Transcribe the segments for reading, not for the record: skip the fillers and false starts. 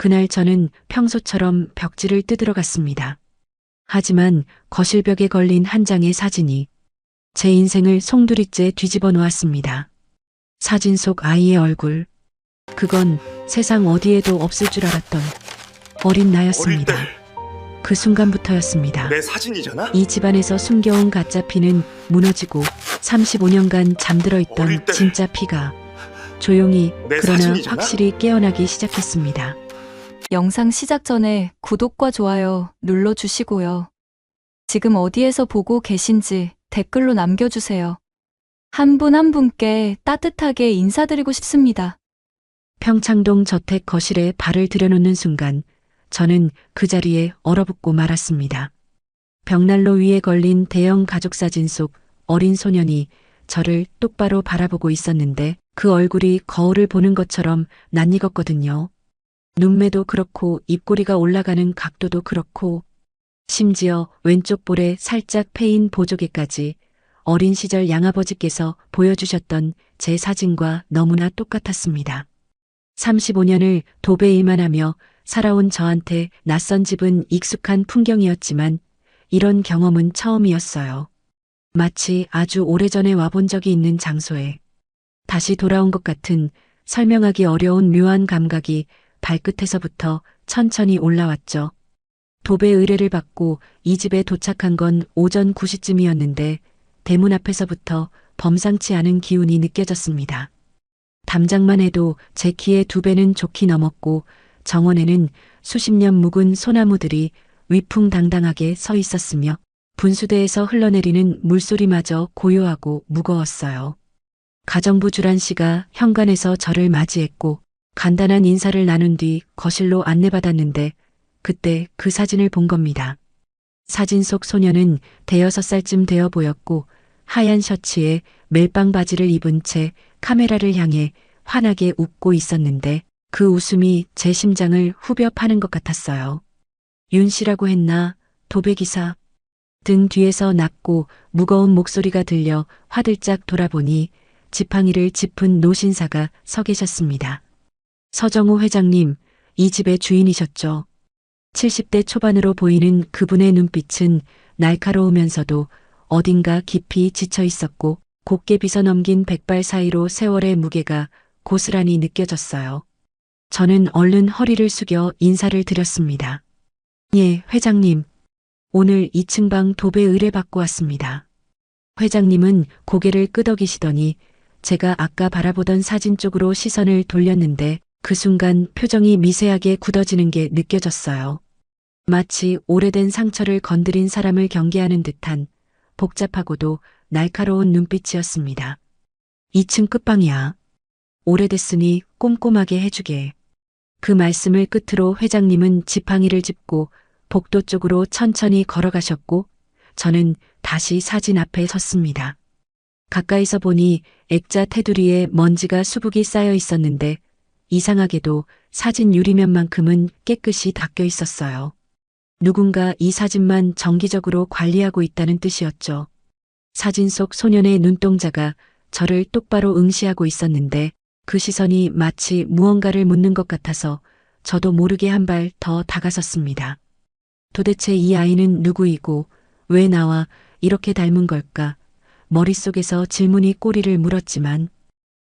그날 저는 평소처럼 벽지를 뜯으러 갔습니다. 하지만 거실벽에 걸린 한 장의 사진이 제 인생을 송두리째 뒤집어 놓았습니다. 사진 속 아이의 얼굴. 그건 세상 어디에도 없을 줄 알았던 어린 나였습니다. 어릴 때 그 순간부터였습니다. 내 사진이잖아? 이 집안에서 숨겨온 가짜 피는 무너지고 35년간 잠들어 있던 어릴 때 진짜 피가 조용히 내 그러나 사진이잖아? 확실히 깨어나기 시작했습니다. 영상 시작 전에 구독과 좋아요 눌러주시고요. 지금 어디에서 보고 계신지 댓글로 남겨주세요. 한 분 한 분께 따뜻하게 인사드리고 싶습니다. 평창동 저택 거실에 발을 들여놓는 순간 저는 그 자리에 얼어붙고 말았습니다. 벽난로 위에 걸린 대형 가족사진 속 어린 소년이 저를 똑바로 바라보고 있었는데 그 얼굴이 거울을 보는 것처럼 낯익었거든요. 눈매도 그렇고 입꼬리가 올라가는 각도도 그렇고 심지어 왼쪽 볼에 살짝 패인 보조개까지 어린 시절 양아버지께서 보여주셨던 제 사진과 너무나 똑같았습니다. 35년을 도배 일만 하며 살아온 저한테 낯선 집은 익숙한 풍경이었지만 이런 경험은 처음이었어요. 마치 아주 오래전에 와본 적이 있는 장소에 다시 돌아온 것 같은 설명하기 어려운 묘한 감각이 발끝에서부터 천천히 올라왔죠. 도배 의뢰를 받고 이 집에 도착한 건 오전 9시쯤이었는데 대문 앞에서부터 범상치 않은 기운이 느껴졌습니다. 담장만 해도 제 키의 2배는 좋게 넘었고 정원에는 수십 년 묵은 소나무들이 위풍당당하게 서 있었으며 분수대에서 흘러내리는 물소리마저 고요하고 무거웠어요. 가정부 주란 씨가 현관에서 저를 맞이했고 간단한 인사를 나눈 뒤 거실로 안내받았는데 그때 그 사진을 본 겁니다. 사진 속 소녀는 5살쯤 되어 보였고 하얀 셔츠에 멜빵 바지를 입은 채 카메라를 향해 환하게 웃고 있었는데 그 웃음이 제 심장을 후벼 파는 것 같았어요. 윤 씨라고 했나? 도배기사. 등 뒤에서 낮고 무거운 목소리가 들려 화들짝 돌아보니 지팡이를 짚은 노신사가 서 계셨습니다. 서정호 회장님, 이 집의 주인이셨죠. 70대 초반으로 보이는 그분의 눈빛은 날카로우면서도 어딘가 깊이 지쳐 있었고 곱게 빗어넘긴 백발 사이로 세월의 무게가 고스란히 느껴졌어요. 저는 얼른 허리를 숙여 인사를 드렸습니다. 예, 회장님. 오늘 2층 방 도배 의뢰 받고 왔습니다. 회장님은 고개를 끄덕이시더니 제가 아까 바라보던 사진 쪽으로 시선을 돌렸는데 그 순간 표정이 미세하게 굳어지는 게 느껴졌어요. 마치 오래된 상처를 건드린 사람을 경계하는 듯한 복잡하고도 날카로운 눈빛이었습니다. 2층 끝방이야. 오래됐으니 꼼꼼하게 해주게. 그 말씀을 끝으로 회장님은 지팡이를 짚고 복도 쪽으로 천천히 걸어가셨고 저는 다시 사진 앞에 섰습니다. 가까이서 보니 액자 테두리에 먼지가 수북이 쌓여 있었는데 이상하게도 사진 유리면만큼은 깨끗이 닦여 있었어요. 누군가 이 사진만 정기적으로 관리하고 있다는 뜻이었죠. 사진 속 소년의 눈동자가 저를 똑바로 응시하고 있었는데 그 시선이 마치 무언가를 묻는 것 같아서 저도 모르게 한 발 더 다가섰습니다. 도대체 이 아이는 누구이고 왜 나와 이렇게 닮은 걸까? 머릿속에서 질문이 꼬리를 물었지만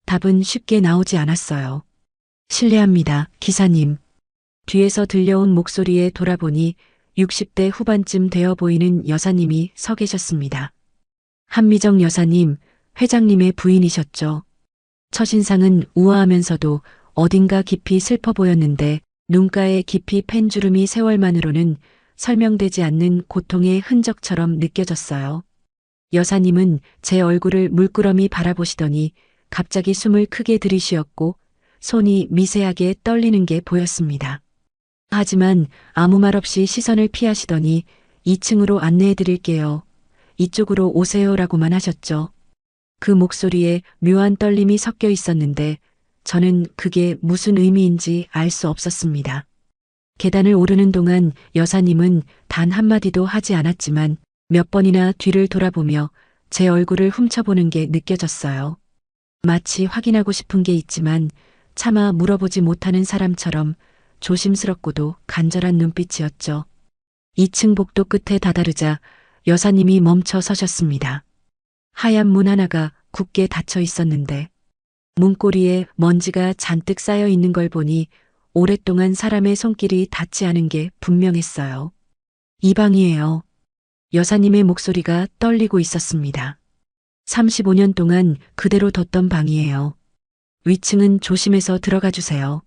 답은 쉽게 나오지 않았어요. 실례합니다, 기사님. 뒤에서 들려온 목소리에 돌아보니 60대 후반쯤 되어 보이는 여사님이 서 계셨습니다. 한미정 여사님, 회장님의 부인이셨죠. 첫인상은 우아하면서도 어딘가 깊이 슬퍼 보였는데 눈가에 깊이 팬 주름이 세월만으로는 설명되지 않는 고통의 흔적처럼 느껴졌어요. 여사님은 제 얼굴을 물끄러미 바라보시더니 갑자기 숨을 크게 들이쉬었고 손이 미세하게 떨리는 게 보였습니다. 하지만 아무 말 없이 시선을 피하시더니 2층으로 안내해 드릴게요. 이쪽으로 오세요라고만 하셨죠. 그 목소리에 묘한 떨림이 섞여 있었는데 저는 그게 무슨 의미인지 알 수 없었습니다. 계단을 오르는 동안 여사님은 단 한마디도 하지 않았지만 몇 번이나 뒤를 돌아보며 제 얼굴을 훔쳐보는 게 느껴졌어요. 마치 확인하고 싶은 게 있지만 차마 물어보지 못하는 사람처럼 조심스럽고도 간절한 눈빛이었죠. 2층 복도 끝에 다다르자 여사님이 멈춰 서셨습니다. 하얀 문 하나가 굳게 닫혀 있었는데 문고리에 먼지가 잔뜩 쌓여 있는 걸 보니 오랫동안 사람의 손길이 닿지 않은 게 분명했어요. 이 방이에요. 여사님의 목소리가 떨리고 있었습니다. 35년 동안 그대로 뒀던 방이에요. 위층은 조심해서 들어가 주세요.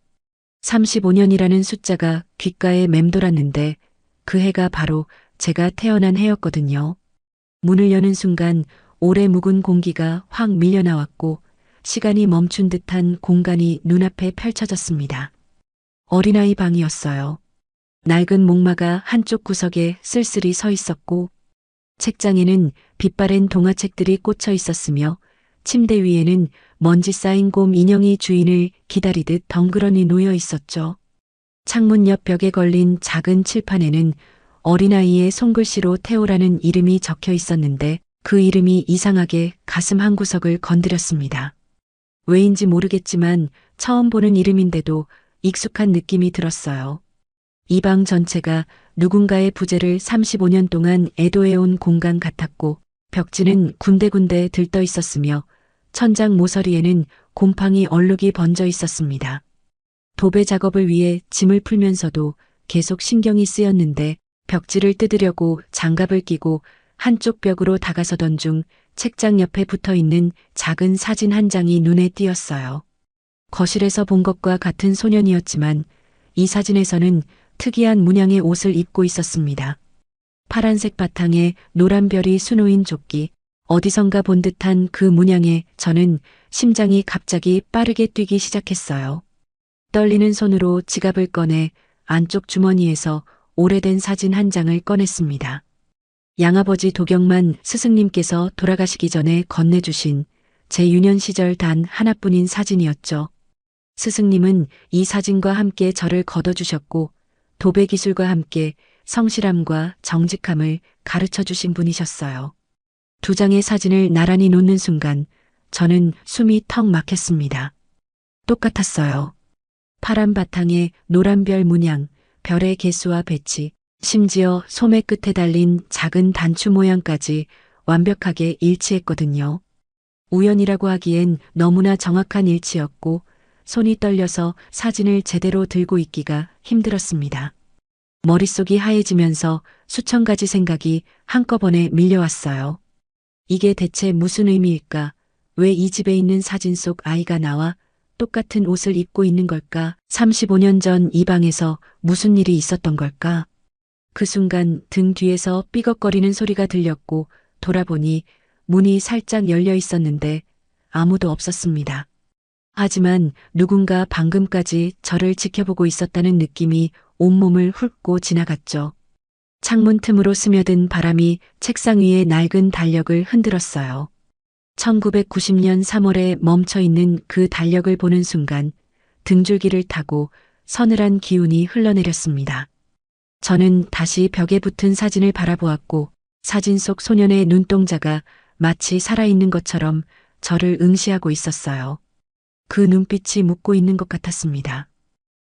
35년이라는 숫자가 귓가에 맴돌았는데 그 해가 바로 제가 태어난 해였거든요. 문을 여는 순간 오래 묵은 공기가 확 밀려나왔고 시간이 멈춘 듯한 공간이 눈앞에 펼쳐졌습니다. 어린아이 방이었어요. 낡은 목마가 한쪽 구석에 쓸쓸히 서 있었고 책장에는 빛바랜 동화책들이 꽂혀 있었으며 침대 위에는 먼지 쌓인 곰 인형이 주인을 기다리듯 덩그러니 놓여 있었죠. 창문 옆 벽에 걸린 작은 칠판에는 어린아이의 손글씨로 태호라는 이름이 적혀 있었는데 그 이름이 이상하게 가슴 한구석을 건드렸습니다. 왜인지 모르겠지만 처음 보는 이름인데도 익숙한 느낌이 들었어요. 이 방 전체가 누군가의 부재를 35년 동안 애도해온 공간 같았고 벽지는 군데군데 들떠 있었으며 천장 모서리에는 곰팡이 얼룩이 번져 있었습니다. 도배 작업을 위해 짐을 풀면서도 계속 신경이 쓰였는데 벽지를 뜯으려고 장갑을 끼고 한쪽 벽으로 다가서던 중 책장 옆에 붙어 있는 작은 사진 한 장이 눈에 띄었어요. 거실에서 본 것과 같은 소년이었지만 이 사진에서는 특이한 문양의 옷을 입고 있었습니다. 파란색 바탕에 노란 별이 수놓인 조끼, 어디선가 본 듯한 그 문양에 저는 심장이 갑자기 빠르게 뛰기 시작했어요. 떨리는 손으로 지갑을 꺼내 안쪽 주머니에서 오래된 사진 한 장을 꺼냈습니다. 양아버지 도경만 스승님께서 돌아가시기 전에 건네주신 제 유년 시절 단 하나뿐인 사진이었죠. 스승님은 이 사진과 함께 저를 거둬주셨고 도배 기술과 함께 성실함과 정직함을 가르쳐 주신 분이셨어요. 두 장의 사진을 나란히 놓는 순간 저는 숨이 턱 막혔습니다. 똑같았어요. 파란 바탕에 노란 별 문양, 별의 개수와 배치, 심지어 소매 끝에 달린 작은 단추 모양까지 완벽하게 일치했거든요. 우연이라고 하기엔 너무나 정확한 일치였고 손이 떨려서 사진을 제대로 들고 있기가 힘들었습니다. 머릿속이 하얘지면서 수천 가지 생각이 한꺼번에 밀려왔어요. 이게 대체 무슨 의미일까? 왜 이 집에 있는 사진 속 아이가 나와 똑같은 옷을 입고 있는 걸까? 35년 전 이 방에서 무슨 일이 있었던 걸까? 그 순간 등 뒤에서 삐걱거리는 소리가 들렸고 돌아보니 문이 살짝 열려 있었는데 아무도 없었습니다. 하지만 누군가 방금까지 저를 지켜보고 있었다는 느낌이 온몸을 훑고 지나갔죠. 창문 틈으로 스며든 바람이 책상 위의 낡은 달력을 흔들었어요. 1990년 3월에 멈춰 있는 그 달력을 보는 순간 등줄기를 타고 서늘한 기운이 흘러내렸습니다. 저는 다시 벽에 붙은 사진을 바라보았고 사진 속 소년의 눈동자가 마치 살아있는 것처럼 저를 응시하고 있었어요. 그 눈빛이 묻고 있는 것 같았습니다.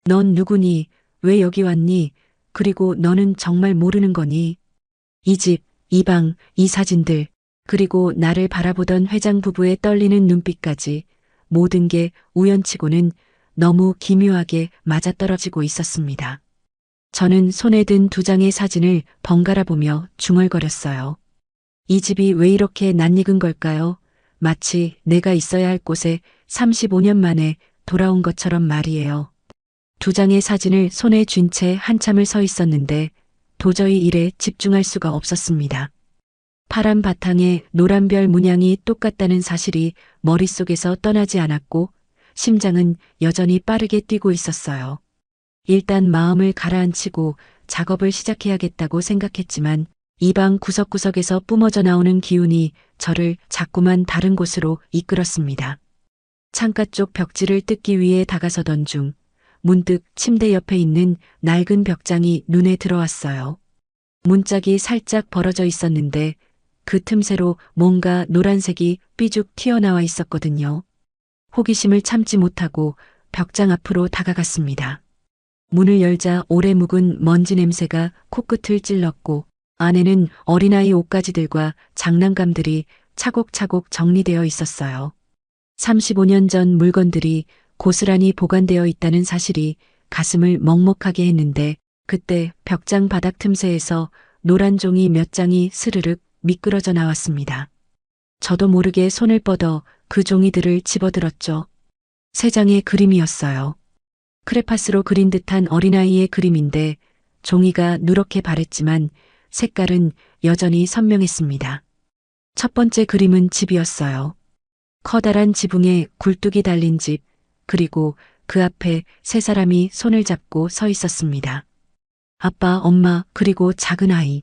넌 누구니? 왜 여기 왔니? 그리고 너는 정말 모르는 거니? 이 집, 이 방, 이 사진들, 그리고 나를 바라보던 회장 부부의 떨리는 눈빛까지 모든 게 우연치고는 너무 기묘하게 맞아떨어지고 있었습니다. 저는 손에 든 두 장의 사진을 번갈아 보며 중얼거렸어요. 이 집이 왜 이렇게 낯익은 걸까요? 마치 내가 있어야 할 곳에 35년 만에 돌아온 것처럼 말이에요. 두 장의 사진을 손에 쥔 채 한참을 서 있었는데 도저히 일에 집중할 수가 없었습니다. 파란 바탕에 노란 별 문양이 똑같다는 사실이 머릿속에서 떠나지 않았고 심장은 여전히 빠르게 뛰고 있었어요. 일단 마음을 가라앉히고 작업을 시작해야겠다고 생각했지만 이 방 구석구석에서 뿜어져 나오는 기운이 저를 자꾸만 다른 곳으로 이끌었습니다. 창가 쪽 벽지를 뜯기 위해 다가서던 중 문득 침대 옆에 있는 낡은 벽장이 눈에 들어왔어요. 문짝이 살짝 벌어져 있었는데 그 틈새로 뭔가 노란색이 삐죽 튀어나와 있었거든요. 호기심을 참지 못하고 벽장 앞으로 다가갔습니다. 문을 열자 오래 묵은 먼지 냄새가 코끝을 찔렀고 안에는 어린아이 옷가지들과 장난감들이 차곡차곡 정리되어 있었어요. 35년 전 물건들이 고스란히 보관되어 있다는 사실이 가슴을 먹먹하게 했는데 그때 벽장 바닥 틈새에서 노란 종이 몇 장이 스르륵 미끄러져 나왔습니다. 저도 모르게 손을 뻗어 그 종이들을 집어들었죠. 세 장의 그림이었어요. 크레파스로 그린 듯한 어린아이의 그림인데 종이가 누렇게 바랬지만 색깔은 여전히 선명했습니다. 첫 번째 그림은 집이었어요. 커다란 지붕에 굴뚝이 달린 집, 그리고 그 앞에 세 사람이 손을 잡고 서 있었습니다. 아빠, 엄마, 그리고 작은 아이.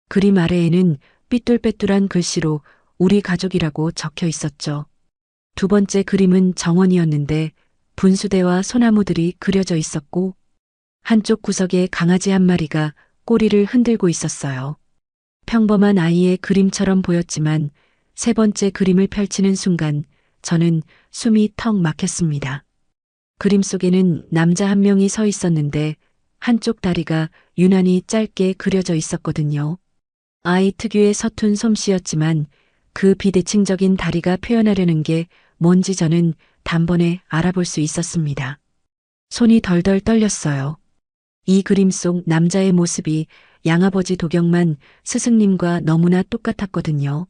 그림 아래에는 삐뚤빼뚤한 글씨로 우리 가족이라고 적혀 있었죠. 두 번째 그림은 정원이었는데 분수대와 소나무들이 그려져 있었고 한쪽 구석에 강아지 한 마리가 꼬리를 흔들고 있었어요. 평범한 아이의 그림처럼 보였지만 세 번째 그림을 펼치는 순간 저는 숨이 턱 막혔습니다. 그림 속에는 남자 한 명이 서 있었는데 한쪽 다리가 유난히 짧게 그려져 있었거든요. 아이 특유의 서툰 솜씨였지만 그 비대칭적인 다리가 표현하려는 게 뭔지 저는 단번에 알아볼 수 있었습니다. 손이 덜덜 떨렸어요. 이 그림 속 남자의 모습이 양아버지 도경만 스승님과 너무나 똑같았거든요.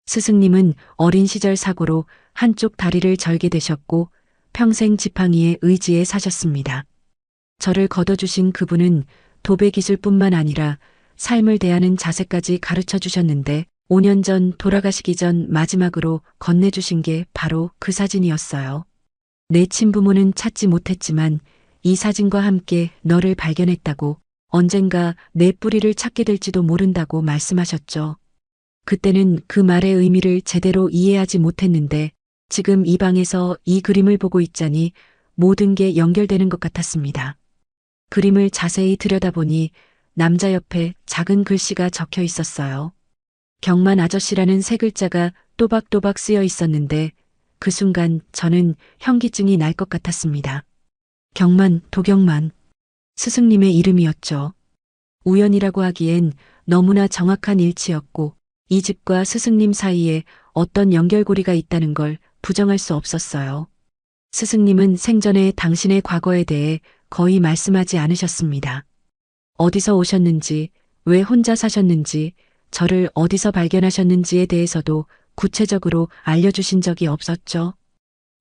스승님은 어린 시절 사고로 한쪽 다리를 절게 되셨고 평생 지팡이에 의지해 사셨습니다. 저를 거둬주신 그분은 도배 기술뿐만 아니라 삶을 대하는 자세까지 가르쳐 주셨는데 5년 전 돌아가시기 전 마지막으로 건네주신 게 바로 그 사진이었어요. 내 친부모는 찾지 못했지만 이 사진과 함께 너를 발견했다고 언젠가 내 뿌리를 찾게 될지도 모른다고 말씀하셨죠. 그때는 그 말의 의미를 제대로 이해하지 못했는데 지금 이 방에서 이 그림을 보고 있자니 모든 게 연결되는 것 같았습니다. 그림을 자세히 들여다보니 남자 옆에 작은 글씨가 적혀 있었어요. 경만 아저씨라는 세 글자가 또박또박 쓰여 있었는데 그 순간 저는 현기증이 날 것 같았습니다. 경만, 도경만. 스승님의 이름이었죠. 우연이라고 하기엔 너무나 정확한 일치였고 이 집과 스승님 사이에 어떤 연결고리가 있다는 걸 부정할 수 없었어요. 스승님은 생전에 당신의 과거에 대해 거의 말씀하지 않으셨습니다. 어디서 오셨는지, 왜 혼자 사셨는지, 저를 어디서 발견하셨는지에 대해서도 구체적으로 알려주신 적이 없었죠.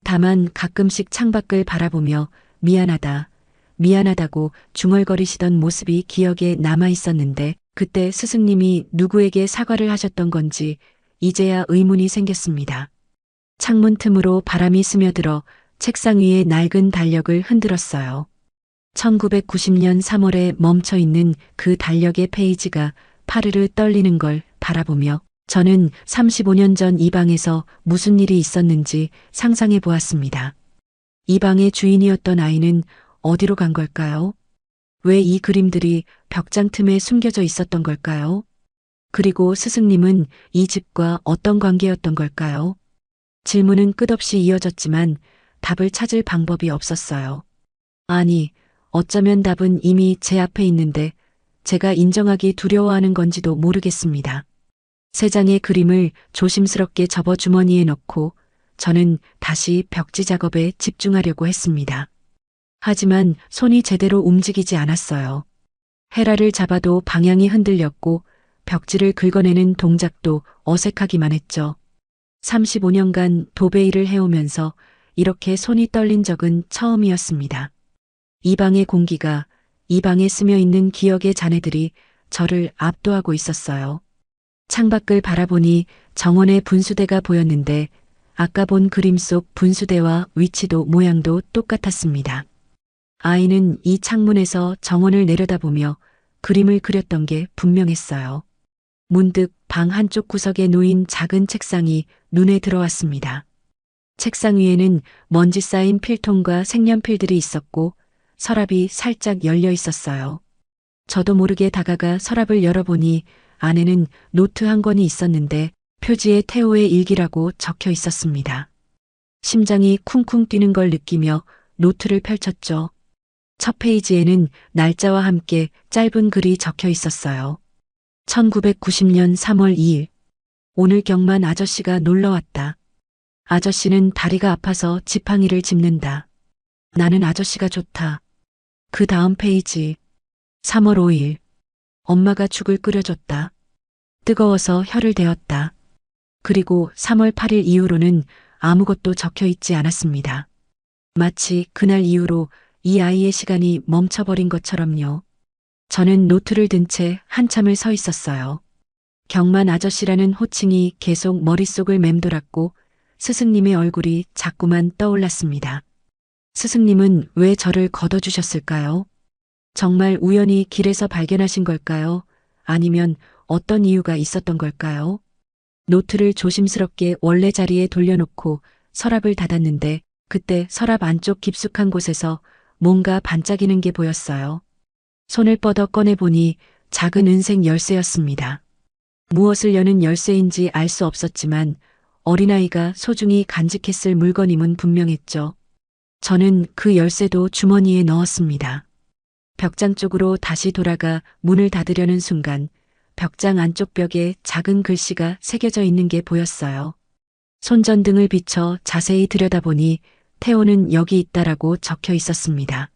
다만 가끔씩 창밖을 바라보며 미안하다, 미안하다고 중얼거리시던 모습이 기억에 남아 있었는데 그때 스승님이 누구에게 사과를 하셨던 건지 이제야 의문이 생겼습니다. 창문 틈으로 바람이 스며들어 책상 위의 낡은 달력을 흔들었어요. 1990년 3월에 멈춰 있는 그 달력의 페이지가 파르르 떨리는 걸 바라보며 저는 35년 전 이 방에서 무슨 일이 있었는지 상상해 보았습니다. 이 방의 주인이었던 아이는 어디로 간 걸까요? 왜 이 그림들이 벽장 틈에 숨겨져 있었던 걸까요? 그리고 스승님은 이 집과 어떤 관계였던 걸까요? 질문은 끝없이 이어졌지만 답을 찾을 방법이 없었어요. 아니, 어쩌면 답은 이미 제 앞에 있는데 제가 인정하기 두려워하는 건지도 모르겠습니다. 세 장의 그림을 조심스럽게 접어 주머니에 넣고 저는 다시 벽지 작업에 집중하려고 했습니다. 하지만 손이 제대로 움직이지 않았어요. 헤라를 잡아도 방향이 흔들렸고 벽지를 긁어내는 동작도 어색하기만 했죠. 35년간 도배 일을 해오면서 이렇게 손이 떨린 적은 처음이었습니다. 이 방의 공기가, 이 방에 스며 있는 기억의 잔해들이 저를 압도하고 있었어요. 창밖을 바라보니 정원의 분수대가 보였는데 아까 본 그림 속 분수대와 위치도 모양도 똑같았습니다. 아이는 이 창문에서 정원을 내려다보며 그림을 그렸던 게 분명했어요. 문득 방 한쪽 구석에 놓인 작은 책상이 눈에 들어왔습니다. 책상 위에는 먼지 쌓인 필통과 색연필들이 있었고 서랍이 살짝 열려 있었어요. 저도 모르게 다가가 서랍을 열어보니 안에는 노트 한 권이 있었는데 표지에 태호의 일기라고 적혀 있었습니다. 심장이 쿵쿵 뛰는 걸 느끼며 노트를 펼쳤죠. 첫 페이지에는 날짜와 함께 짧은 글이 적혀 있었어요. 1990년 3월 2일. 오늘 경만 아저씨가 놀러 왔다. 아저씨는 다리가 아파서 지팡이를 짚는다. 나는 아저씨가 좋다. 그 다음 페이지. 3월 5일. 엄마가 죽을 끓여줬다. 뜨거워서 혀를 대었다. 그리고 3월 8일 이후로는 아무것도 적혀 있지 않았습니다. 마치 그날 이후로 이 아이의 시간이 멈춰버린 것처럼요. 저는 노트를 든 채 한참을 서 있었어요. 경만 아저씨라는 호칭이 계속 머릿속을 맴돌았고 스승님의 얼굴이 자꾸만 떠올랐습니다. 스승님은 왜 저를 걷어주셨을까요? 정말 우연히 길에서 발견하신 걸까요? 아니면 어떤 이유가 있었던 걸까요? 노트를 조심스럽게 원래 자리에 돌려놓고 서랍을 닫았는데 그때 서랍 안쪽 깊숙한 곳에서 뭔가 반짝이는 게 보였어요. 손을 뻗어 꺼내보니 작은 은색 열쇠였습니다. 무엇을 여는 열쇠인지 알 수 없었지만 어린아이가 소중히 간직했을 물건임은 분명했죠. 저는 그 열쇠도 주머니에 넣었습니다. 벽장 쪽으로 다시 돌아가 문을 닫으려는 순간 벽장 안쪽 벽에 작은 글씨가 새겨져 있는 게 보였어요. 손전등을 비춰 자세히 들여다보니 태호는 여기 있다라고 적혀 있었습니다.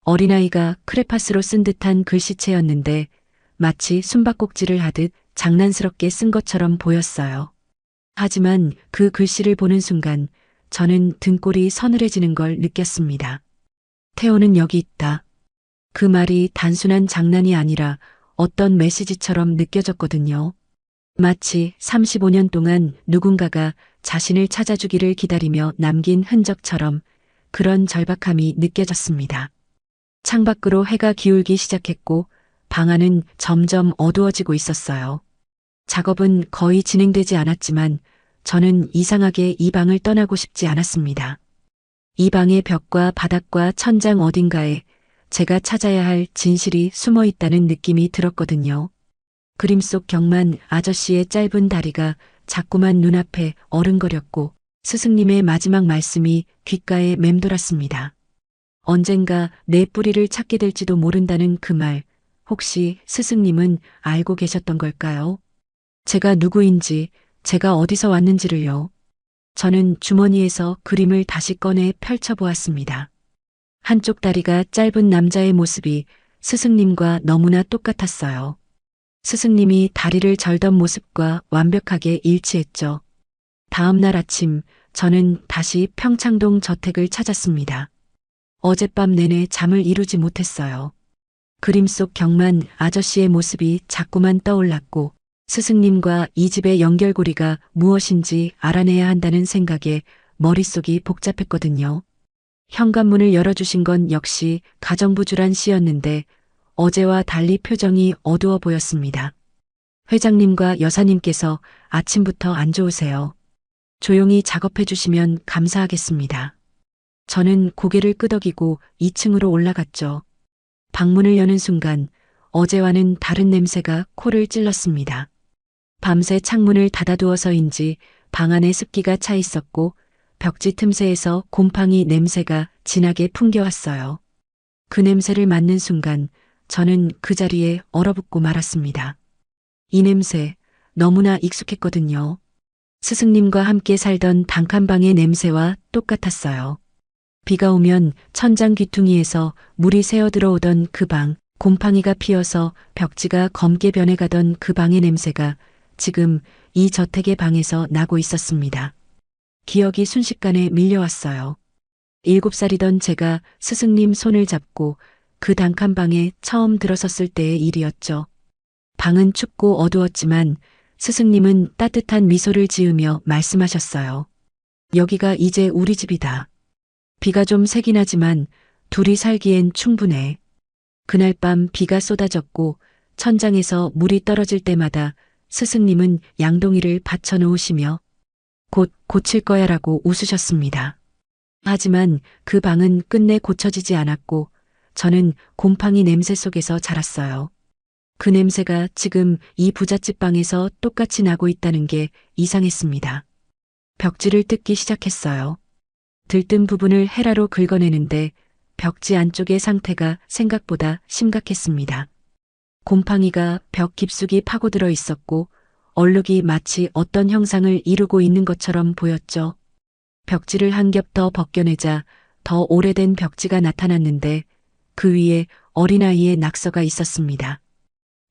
어린아이가 크레파스로 쓴 듯한 글씨체였는데 마치 숨바꼭질을 하듯 장난스럽게 쓴 것처럼 보였어요. 하지만 그 글씨를 보는 순간 저는 등골이 서늘해지는 걸 느꼈습니다. 태호는 여기 있다. 그 말이 단순한 장난이 아니라 어떤 메시지처럼 느껴졌거든요. 마치 35년 동안 누군가가 자신을 찾아주기를 기다리며 남긴 흔적처럼 그런 절박함이 느껴졌습니다. 창밖으로 해가 기울기 시작했고 방 안은 점점 어두워지고 있었어요. 작업은 거의 진행되지 않았지만 저는 이상하게 이 방을 떠나고 싶지 않았습니다. 이 방의 벽과 바닥과 천장 어딘가에 제가 찾아야 할 진실이 숨어 있다는 느낌이 들었거든요. 그림 속 경만 아저씨의 짧은 다리가 자꾸만 눈앞에 어른거렸고 스승님의 마지막 말씀이 귓가에 맴돌았습니다. 언젠가 내 뿌리를 찾게 될지도 모른다는 그 말, 혹시 스승님은 알고 계셨던 걸까요? 제가 누구인지, 제가 어디서 왔는지를요. 저는 주머니에서 그림을 다시 꺼내 펼쳐보았습니다. 한쪽 다리가 짧은 남자의 모습이 스승님과 너무나 똑같았어요. 스승님이 다리를 절던 모습과 완벽하게 일치했죠. 다음 날 아침 저는 다시 평창동 저택을 찾았습니다. 어젯밤 내내 잠을 이루지 못했어요. 그림 속 경만 아저씨의 모습이 자꾸만 떠올랐고 스승님과 이 집의 연결고리가 무엇인지 알아내야 한다는 생각에 머릿속이 복잡했거든요. 현관문을 열어주신 건 역시 가정부 주란 씨였는데 어제와 달리 표정이 어두워 보였습니다. 회장님과 여사님께서 아침부터 안 좋으세요. 조용히 작업해 주시면 감사하겠습니다. 저는 고개를 끄덕이고 2층으로 올라갔죠. 방문을 여는 순간 어제와는 다른 냄새가 코를 찔렀습니다. 밤새 창문을 닫아두어서인지 방 안에 습기가 차 있었고 벽지 틈새에서 곰팡이 냄새가 진하게 풍겨왔어요. 그 냄새를 맡는 순간 저는 그 자리에 얼어붙고 말았습니다. 이 냄새 너무나 익숙했거든요. 스승님과 함께 살던 단칸방의 냄새와 똑같았어요. 비가 오면 천장 귀퉁이에서 물이 새어 들어오던 그 방, 곰팡이가 피어서 벽지가 검게 변해가던 그 방의 냄새가 지금 이 저택의 방에서 나고 있었습니다. 기억이 순식간에 밀려왔어요. 7살이던 제가 스승님 손을 잡고 그 단칸방에 처음 들어섰을 때의 일이었죠. 방은 춥고 어두웠지만 스승님은 따뜻한 미소를 지으며 말씀하셨어요. 여기가 이제 우리 집이다. 비가 좀 세긴 하지만 둘이 살기엔 충분해. 그날 밤 비가 쏟아졌고 천장에서 물이 떨어질 때마다 스승님은 양동이를 받쳐 놓으시며 곧 고칠 거야라고 웃으셨습니다. 하지만 그 방은 끝내 고쳐지지 않았고 저는 곰팡이 냄새 속에서 자랐어요. 그 냄새가 지금 이 부잣집 방에서 똑같이 나고 있다는 게 이상했습니다. 벽지를 뜯기 시작했어요. 들뜬 부분을 헤라로 긁어내는데 벽지 안쪽의 상태가 생각보다 심각했습니다. 곰팡이가 벽 깊숙이 파고들어 있었고 얼룩이 마치 어떤 형상을 이루고 있는 것처럼 보였죠. 벽지를 한 겹 더 벗겨내자 더 오래된 벽지가 나타났는데 그 위에 어린아이의 낙서가 있었습니다.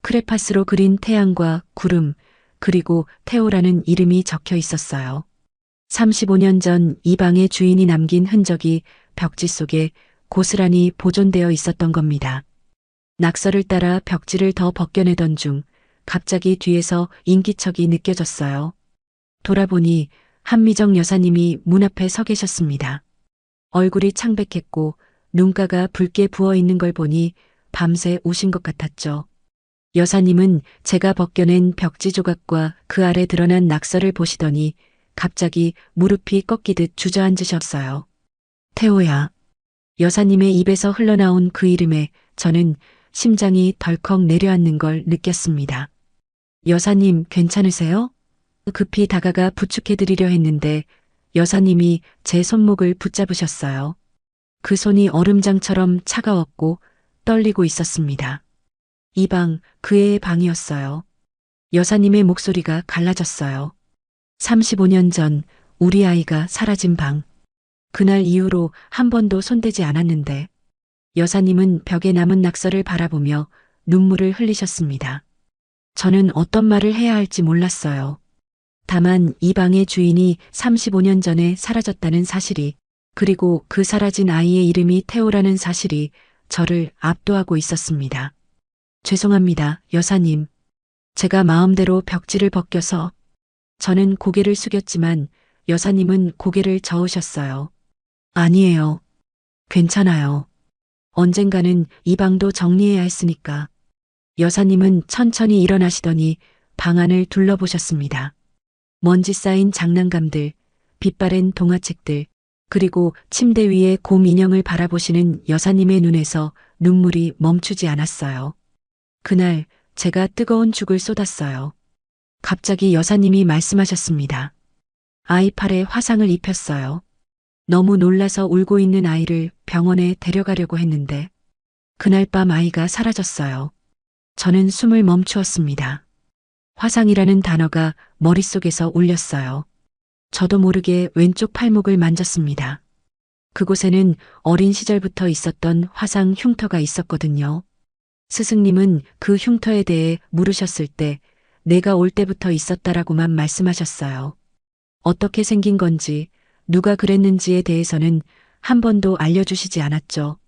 크레파스로 그린 태양과 구름, 그리고 테오라는 이름이 적혀 있었어요. 35년 전 이 방의 주인이 남긴 흔적이 벽지 속에 고스란히 보존되어 있었던 겁니다. 낙서를 따라 벽지를 더 벗겨내던 중 갑자기 뒤에서 인기척이 느껴졌어요. 돌아보니 한미정 여사님이 문 앞에 서 계셨습니다. 얼굴이 창백했고 눈가가 붉게 부어 있는 걸 보니 밤새 우신 것 같았죠. 여사님은 제가 벗겨낸 벽지 조각과 그 아래 드러난 낙서를 보시더니 갑자기 무릎이 꺾이듯 주저앉으셨어요. 태호야. 여사님의 입에서 흘러나온 그 이름에 저는 심장이 덜컥 내려앉는 걸 느꼈습니다. 여사님 괜찮으세요? 급히 다가가 부축해드리려 했는데 여사님이 제 손목을 붙잡으셨어요. 그 손이 얼음장처럼 차가웠고 떨리고 있었습니다. 이 방, 그 애의 방이었어요. 여사님의 목소리가 갈라졌어요. 35년 전 우리 아이가 사라진 방. 그날 이후로 한 번도 손대지 않았는데 여사님은 벽에 남은 낙서를 바라보며 눈물을 흘리셨습니다. 저는 어떤 말을 해야 할지 몰랐어요. 다만 이 방의 주인이 35년 전에 사라졌다는 사실이, 그리고 그 사라진 아이의 이름이 태호라는 사실이 저를 압도하고 있었습니다. 죄송합니다, 여사님. 제가 마음대로 벽지를 벗겨서. 저는 고개를 숙였지만 여사님은 고개를 저으셨어요. 아니에요. 괜찮아요. 언젠가는 이 방도 정리해야 했으니까. 여사님은 천천히 일어나시더니 방 안을 둘러보셨습니다. 먼지 쌓인 장난감들, 빛바랜 동화책들, 그리고 침대 위에 곰 인형을 바라보시는 여사님의 눈에서 눈물이 멈추지 않았어요. 그날 제가 뜨거운 죽을 쏟았어요. 갑자기 여사님이 말씀하셨습니다. 아이 팔에 화상을 입혔어요. 너무 놀라서 울고 있는 아이를 병원에 데려가려고 했는데 그날 밤 아이가 사라졌어요. 저는 숨을 멈추었습니다. 화상이라는 단어가 머릿속에서 울렸어요. 저도 모르게 왼쪽 팔목을 만졌습니다. 그곳에는 어린 시절부터 있었던 화상 흉터가 있었거든요. 스승님은 그 흉터에 대해 물으셨을 때 내가 올 때부터 있었다라고만 말씀하셨어요. 어떻게 생긴 건지, 누가 그랬는지에 대해서는 한 번도 알려주시지 않았죠.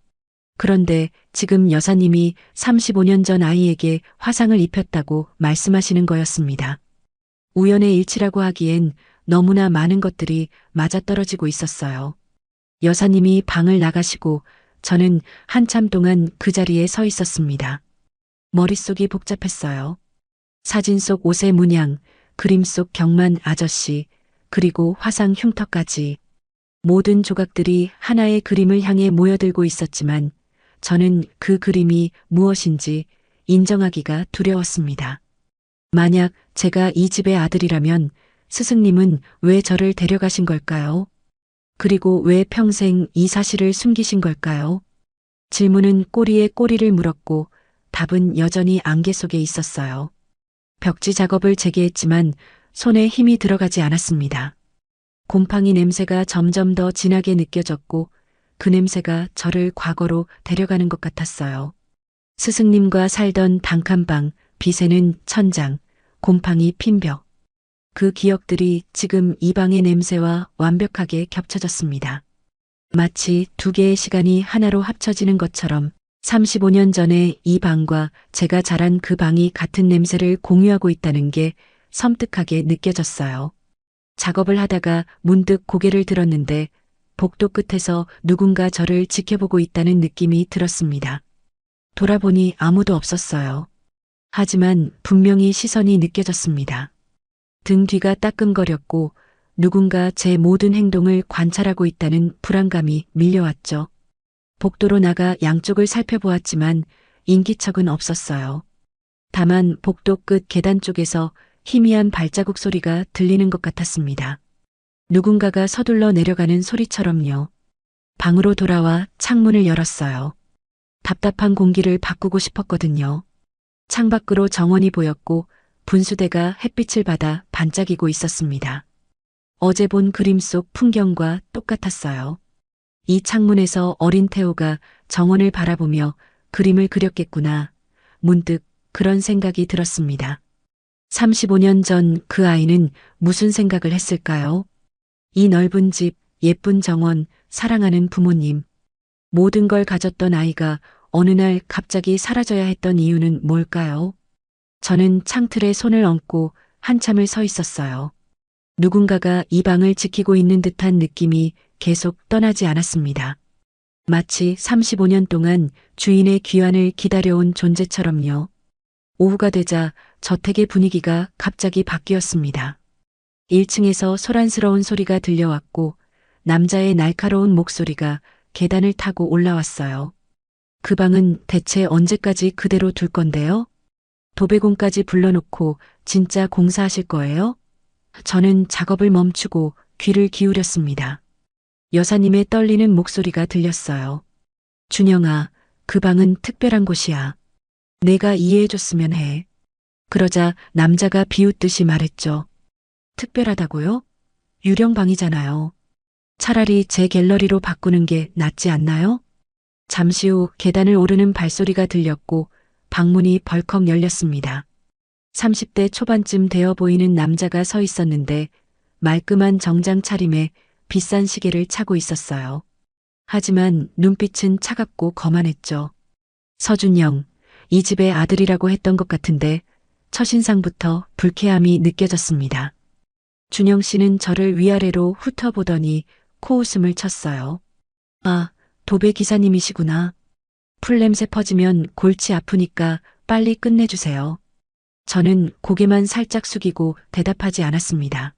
그런데 지금 여사님이 35년 전 아이에게 화상을 입혔다고 말씀하시는 거였습니다. 우연의 일치라고 하기엔 너무나 많은 것들이 맞아떨어지고 있었어요. 여사님이 방을 나가시고 저는 한참 동안 그 자리에 서 있었습니다. 머릿속이 복잡했어요. 사진 속 옷의 문양, 그림 속 경만 아저씨, 그리고 화상 흉터까지. 모든 조각들이 하나의 그림을 향해 모여들고 있었지만 저는 그 그림이 무엇인지 인정하기가 두려웠습니다. 만약 제가 이 집의 아들이라면 스승님은 왜 저를 데려가신 걸까요? 그리고 왜 평생 이 사실을 숨기신 걸까요? 질문은 꼬리에 꼬리를 물었고 답은 여전히 안개 속에 있었어요. 벽지 작업을 재개했지만 손에 힘이 들어가지 않았습니다. 곰팡이 냄새가 점점 더 진하게 느껴졌고 그 냄새가 저를 과거로 데려가는 것 같았어요. 스승님과 살던 단칸방, 빛에는 천장, 곰팡이 핀 벽. 그 기억들이 지금 이 방의 냄새와 완벽하게 겹쳐졌습니다. 마치 두 개의 시간이 하나로 합쳐지는 것처럼 35년 전에 이 방과 제가 자란 그 방이 같은 냄새를 공유하고 있다는 게 섬뜩하게 느껴졌어요. 작업을 하다가 문득 고개를 들었는데 복도 끝에서 누군가 저를 지켜보고 있다는 느낌이 들었습니다. 돌아보니 아무도 없었어요. 하지만 분명히 시선이 느껴졌습니다. 등 뒤가 따끔거렸고 누군가 제 모든 행동을 관찰하고 있다는 불안감이 밀려왔죠. 복도로 나가 양쪽을 살펴보았지만 인기척은 없었어요. 다만 복도 끝 계단 쪽에서 희미한 발자국 소리가 들리는 것 같았습니다. 누군가가 서둘러 내려가는 소리처럼요. 방으로 돌아와 창문을 열었어요. 답답한 공기를 바꾸고 싶었거든요. 창밖으로 정원이 보였고 분수대가 햇빛을 받아 반짝이고 있었습니다. 어제 본 그림 속 풍경과 똑같았어요. 이 창문에서 어린 태호가 정원을 바라보며 그림을 그렸겠구나. 문득 그런 생각이 들었습니다. 35년 전 그 아이는 무슨 생각을 했을까요? 이 넓은 집, 예쁜 정원, 사랑하는 부모님. 모든 걸 가졌던 아이가 어느 날 갑자기 사라져야 했던 이유는 뭘까요? 저는 창틀에 손을 얹고 한참을 서 있었어요. 누군가가 이 방을 지키고 있는 듯한 느낌이 계속 떠나지 않았습니다. 마치 35년 동안 주인의 귀환을 기다려온 존재처럼요. 오후가 되자 저택의 분위기가 갑자기 바뀌었습니다. 1층에서 소란스러운 소리가 들려왔고 남자의 날카로운 목소리가 계단을 타고 올라왔어요. 그 방은 대체 언제까지 그대로 둘 건데요? 도배공까지 불러놓고 진짜 공사하실 거예요? 저는 작업을 멈추고 귀를 기울였습니다. 여사님의 떨리는 목소리가 들렸어요. 준영아, 그 방은 특별한 곳이야. 내가 이해해줬으면 해. 그러자 남자가 비웃듯이 말했죠. 특별하다고요? 유령방이잖아요. 차라리 제 갤러리로 바꾸는 게 낫지 않나요? 잠시 후 계단을 오르는 발소리가 들렸고 방문이 벌컥 열렸습니다. 30대 초반쯤 되어 보이는 남자가 서 있었는데 말끔한 정장 차림에 비싼 시계를 차고 있었어요. 하지만 눈빛은 차갑고 거만했죠. 서준영, 이 집의 아들이라고 했던 것 같은데 첫인상부터 불쾌함이 느껴졌습니다. 준영 씨는 저를 위아래로 훑어보더니 코웃음을 쳤어요. 아, 도배 기사님이시구나. 풀냄새 퍼지면 골치 아프니까 빨리 끝내주세요. 저는 고개만 살짝 숙이고 대답하지 않았습니다.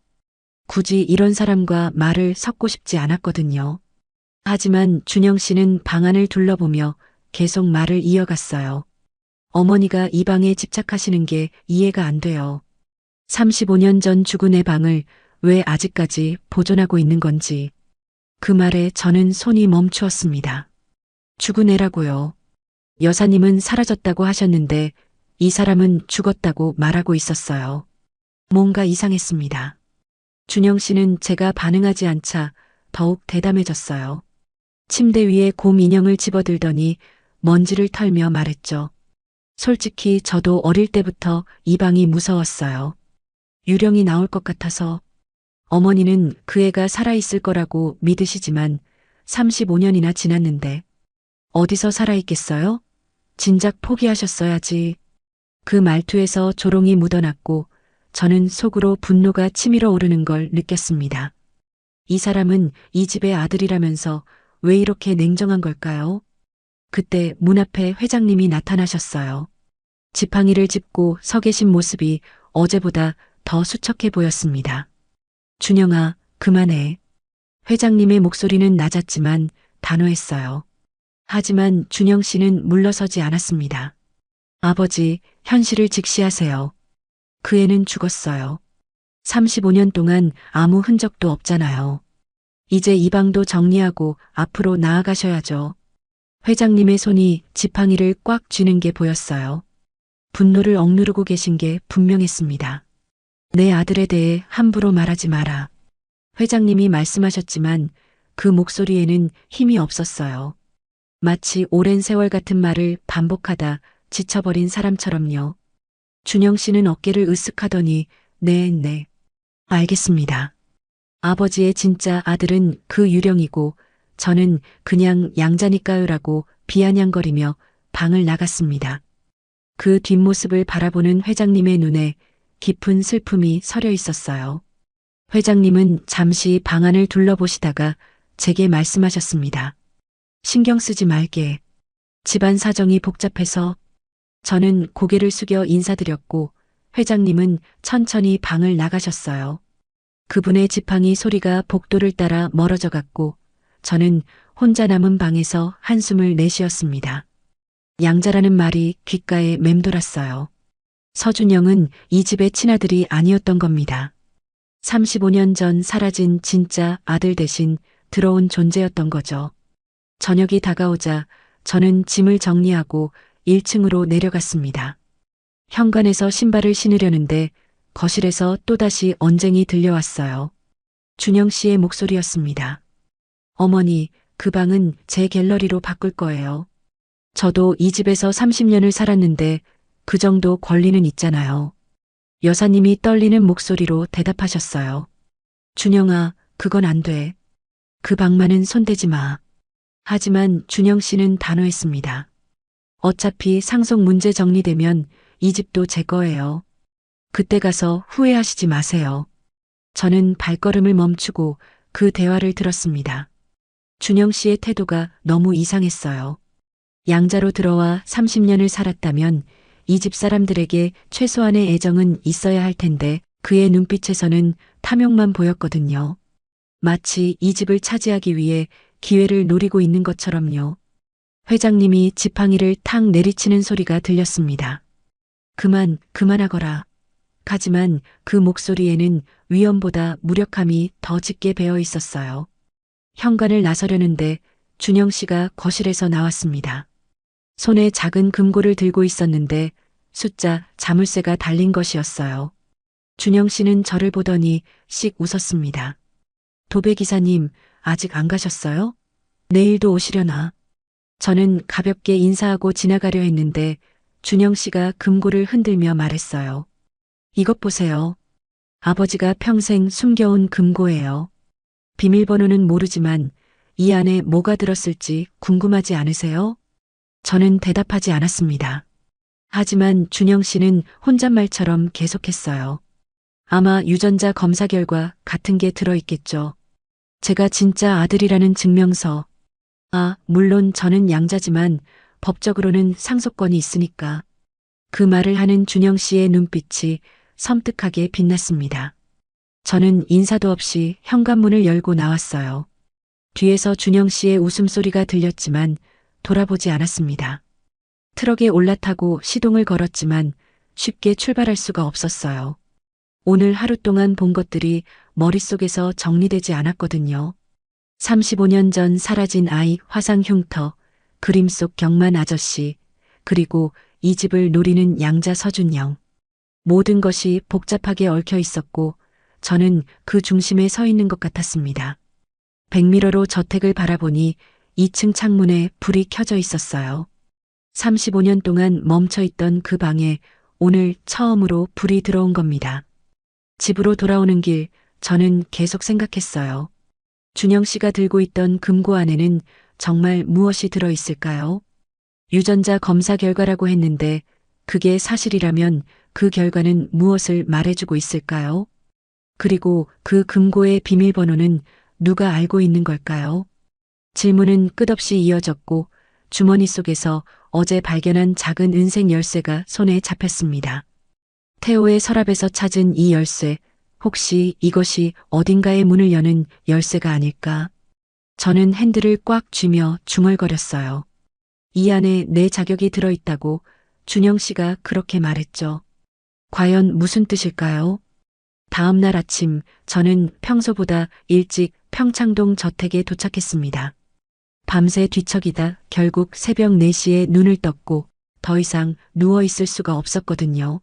굳이 이런 사람과 말을 섞고 싶지 않았거든요. 하지만 준영 씨는 방 안을 둘러보며 계속 말을 이어갔어요. 어머니가 이 방에 집착하시는 게 이해가 안 돼요. 35년 전 죽은 애 방을 왜 아직까지 보존하고 있는 건지. 그 말에 저는 손이 멈추었습니다. 죽은 애라고요. 여사님은 사라졌다고 하셨는데 이 사람은 죽었다고 말하고 있었어요. 뭔가 이상했습니다. 준영 씨는 제가 반응하지 않자 더욱 대담해졌어요. 침대 위에 곰 인형을 집어들더니 먼지를 털며 말했죠. 솔직히 저도 어릴 때부터 이 방이 무서웠어요. 유령이 나올 것 같아서. 어머니는 그 애가 살아있을 거라고 믿으시지만 35년이나 지났는데 어디서 살아있겠어요? 진작 포기하셨어야지. 그 말투에서 조롱이 묻어났고 저는 속으로 분노가 치밀어 오르는 걸 느꼈습니다. 이 사람은 이 집의 아들이라면서 왜 이렇게 냉정한 걸까요? 그때 문 앞에 회장님이 나타나셨어요. 지팡이를 짚고 서 계신 모습이 어제보다 더 수척해 보였습니다. 준영아, 그만해. 회장님의 목소리는 낮았지만 단호했어요. 하지만 준영 씨는 물러서지 않았습니다. 아버지, 현실을 직시하세요. 그 애는 죽었어요. 35년 동안 아무 흔적도 없잖아요. 이제 이 방도 정리하고 앞으로 나아가셔야죠. 회장님의 손이 지팡이를 꽉 쥐는 게 보였어요. 분노를 억누르고 계신 게 분명했습니다. 내 아들에 대해 함부로 말하지 마라. 회장님이 말씀하셨지만 그 목소리에는 힘이 없었어요. 마치 오랜 세월 같은 말을 반복하다 지쳐버린 사람처럼요. 준영 씨는 어깨를 으쓱하더니 네, 알겠습니다. 아버지의 진짜 아들은 그 유령이고 저는 그냥 양자니까요라고 비아냥거리며 방을 나갔습니다. 그 뒷모습을 바라보는 회장님의 눈에 깊은 슬픔이 서려 있었어요. 회장님은 잠시 방 안을 둘러보시다가 제게 말씀하셨습니다. 신경 쓰지 말게. 집안 사정이 복잡해서. 저는 고개를 숙여 인사드렸고 회장님은 천천히 방을 나가셨어요. 그분의 지팡이 소리가 복도를 따라 멀어져 갔고 저는 혼자 남은 방에서 한숨을 내쉬었습니다. 양자라는 말이 귓가에 맴돌았어요. 서준영은 이 집의 친아들이 아니었던 겁니다. 35년 전 사라진 진짜 아들 대신 들어온 존재였던 거죠. 저녁이 다가오자 저는 짐을 정리하고 1층으로 내려갔습니다. 현관에서 신발을 신으려는데 거실에서 또다시 언쟁이 들려왔어요. 준영 씨의 목소리였습니다. 어머니, 그 방은 제 갤러리로 바꿀 거예요. 저도 이 집에서 30년을 살았는데 그 정도 권리는 있잖아요. 여사님이 떨리는 목소리로 대답하셨어요. 준영아, 그건 안 돼. 그 방만은 손대지 마. 하지만 준영 씨는 단호했습니다. 어차피 상속 문제 정리되면 이 집도 제 거예요. 그때 가서 후회하시지 마세요. 저는 발걸음을 멈추고 그 대화를 들었습니다. 준영 씨의 태도가 너무 이상했어요. 양자로 들어와 30년을 살았다면 이 집 사람들에게 최소한의 애정은 있어야 할 텐데 그의 눈빛에서는 탐욕만 보였거든요. 마치 이 집을 차지하기 위해 기회를 노리고 있는 것처럼요. 회장님이 지팡이를 탁 내리치는 소리가 들렸습니다. 그만하거라. 하지만 그 목소리에는 위험보다 무력함이 더 짙게 배어 있었어요. 현관을 나서려는데 준영 씨가 거실에서 나왔습니다. 손에 작은 금고를 들고 있었는데 숫자 자물쇠가 달린 것이었어요. 준영 씨는 저를 보더니 씩 웃었습니다. 도배 기사님, 아직 안 가셨어요? 내일도 오시려나? 저는 가볍게 인사하고 지나가려 했는데 준영 씨가 금고를 흔들며 말했어요. 이것 보세요. 아버지가 평생 숨겨온 금고예요. 비밀번호는 모르지만 이 안에 뭐가 들었을지 궁금하지 않으세요? 저는 대답하지 않았습니다. 하지만 준영 씨는 혼잣말처럼 계속했어요. 아마 유전자 검사 결과 같은 게 들어있겠죠. 제가 진짜 아들이라는 증명서. 물론 저는 양자지만 법적으로는 상속권이 있으니까. 그 말을 하는 준영 씨의 눈빛이 섬뜩하게 빛났습니다. 저는 인사도 없이 현관문을 열고 나왔어요. 뒤에서 준영 씨의 웃음소리가 들렸지만 돌아보지 않았습니다. 트럭에 올라타고 시동을 걸었지만 쉽게 출발할 수가 없었어요. 오늘 하루 동안 본 것들이 머릿속에서 정리되지 않았거든요. 35년 전 사라진 아이 화상 흉터, 그림 속 경만 아저씨, 그리고 이 집을 노리는 양자 서준영. 모든 것이 복잡하게 얽혀 있었고 저는 그 중심에 서 있는 것 같았습니다. 백미러로 저택을 바라보니 2층 창문에 불이 켜져 있었어요. 35년 동안 멈춰있던 그 방에 오늘 처음으로 불이 들어온 겁니다. 집으로 돌아오는 길 저는 계속 생각했어요. 준영 씨가 들고 있던 금고 안에는 정말 무엇이 들어있을까요? 유전자 검사 결과라고 했는데 그게 사실이라면 그 결과는 무엇을 말해주고 있을까요? 그리고 그 금고의 비밀번호는 누가 알고 있는 걸까요? 질문은 끝없이 이어졌고 주머니 속에서 어제 발견한 작은 은색 열쇠가 손에 잡혔습니다. 태호의 서랍에서 찾은 이 열쇠, 혹시 이것이 어딘가의 문을 여는 열쇠가 아닐까? 저는 핸들을 꽉 쥐며 중얼거렸어요. 이 안에 내 자격이 들어있다고 준영 씨가 그렇게 말했죠. 과연 무슨 뜻일까요? 다음 날 아침 저는 평소보다 일찍 평창동 저택에 도착했습니다. 밤새 뒤척이다 결국 새벽 4시에 눈을 떴고 더 이상 누워있을 수가 없었거든요.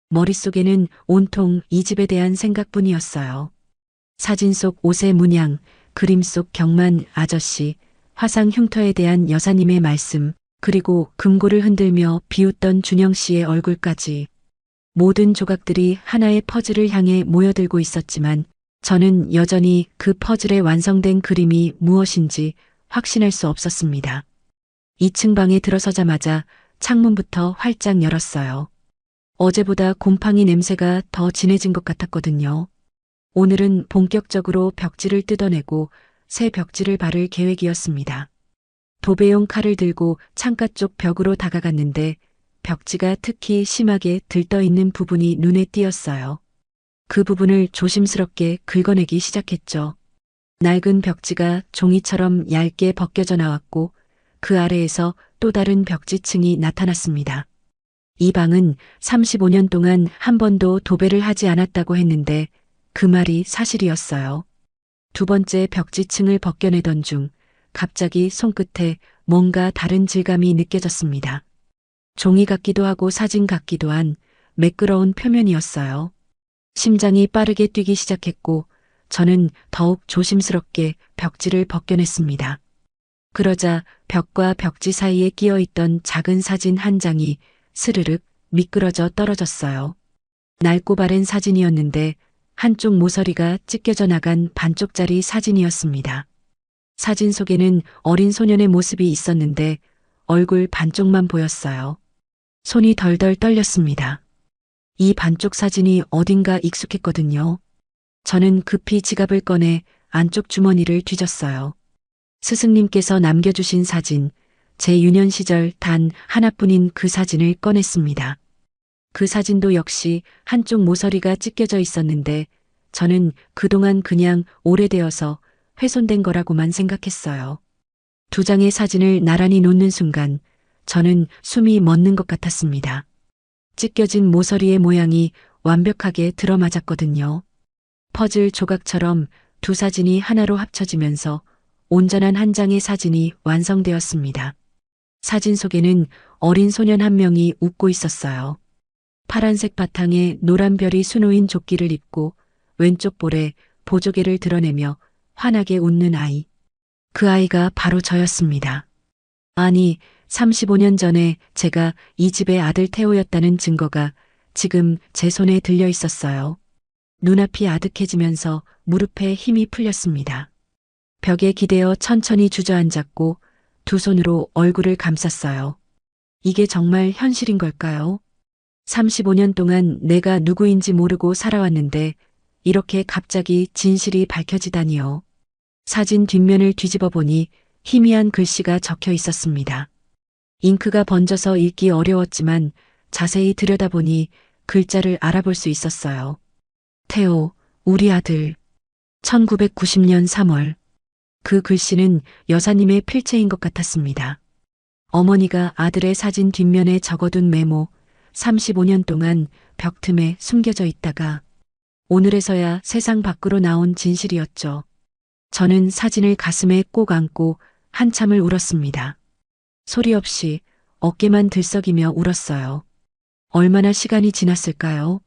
머릿속에는 온통 이 집에 대한 생각뿐이었어요. 사진 속 옷의 문양, 그림 속 경만 아저씨, 화상 흉터에 대한 여사님의 말씀, 그리고 금고를 흔들며 비웃던 준영 씨의 얼굴까지. 모든 조각들이 하나의 퍼즐을 향해 모여들고 있었지만 저는 여전히 그 퍼즐의 완성된 그림이 무엇인지 확신할 수 없었습니다. 2층 방에 들어서자마자 창문부터 활짝 열었어요. 어제보다 곰팡이 냄새가 더 진해진 것 같았거든요. 오늘은 본격적으로 벽지를 뜯어내고 새 벽지를 바를 계획이었습니다. 도배용 칼을 들고 창가 쪽 벽으로 다가갔는데 벽지가 특히 심하게 들떠있는 부분이 눈에 띄었어요. 그 부분을 조심스럽게 긁어내기 시작했죠. 낡은 벽지가 종이처럼 얇게 벗겨져 나왔고 그 아래에서 또 다른 벽지층이 나타났습니다. 이 방은 35년 동안 한 번도 도배를 하지 않았다고 했는데 그 말이 사실이었어요. 두 번째 벽지층을 벗겨내던 중 갑자기 손끝에 뭔가 다른 질감이 느껴졌습니다. 종이 같기도 하고 사진 같기도 한 매끄러운 표면이었어요. 심장이 빠르게 뛰기 시작했고 저는 더욱 조심스럽게 벽지를 벗겨냈습니다. 그러자 벽과 벽지 사이에 끼어 있던 작은 사진 한 장이 스르륵 미끄러져 떨어졌어요. 낡고 바랜 사진이었는데 한쪽 모서리가 찢겨져 나간 반쪽짜리 사진이었습니다. 사진 속에는 어린 소년의 모습이 있었는데 얼굴 반쪽만 보였어요. 손이 덜덜 떨렸습니다. 이 반쪽 사진이 어딘가 익숙했거든요. 저는 급히 지갑을 꺼내 안쪽 주머니를 뒤졌어요. 스승님께서 남겨주신 사진, 제 유년 시절 단 하나뿐인 그 사진을 꺼냈습니다. 그 사진도 역시 한쪽 모서리가 찢겨져 있었는데 저는 그동안 그냥 오래되어서 훼손된 거라고만 생각했어요. 두 장의 사진을 나란히 놓는 순간 저는 숨이 멎는 것 같았습니다. 찢겨진 모서리의 모양이 완벽하게 들어맞았거든요. 퍼즐 조각처럼 두 사진이 하나로 합쳐지면서 온전한 한 장의 사진이 완성되었습니다. 사진 속에는 어린 소년 한 명이 웃고 있었어요. 파란색 바탕에 노란 별이 수놓인 조끼를 입고 왼쪽 볼에 보조개를 드러내며 환하게 웃는 아이. 그 아이가 바로 저였습니다. 아니, 35년 전에 제가 이 집의 아들 태호였다는 증거가 지금 제 손에 들려 있었어요. 눈앞이 아득해지면서 무릎에 힘이 풀렸습니다. 벽에 기대어 천천히 주저앉았고 두 손으로 얼굴을 감쌌어요. 이게 정말 현실인 걸까요? 35년 동안 내가 누구인지 모르고 살아왔는데 이렇게 갑자기 진실이 밝혀지다니요. 사진 뒷면을 뒤집어 보니 희미한 글씨가 적혀 있었습니다. 잉크가 번져서 읽기 어려웠지만 자세히 들여다보니 글자를 알아볼 수 있었어요. 태호, 우리 아들. 1990년 3월. 그 글씨는 여사님의 필체인 것 같았습니다. 어머니가 아들의 사진 뒷면에 적어둔 메모, 35년 동안 벽 틈에 숨겨져 있다가 오늘에서야 세상 밖으로 나온 진실이었죠. 저는 사진을 가슴에 꼭 안고 한참을 울었습니다. 소리 없이 어깨만 들썩이며 울었어요. 얼마나 시간이 지났을까요?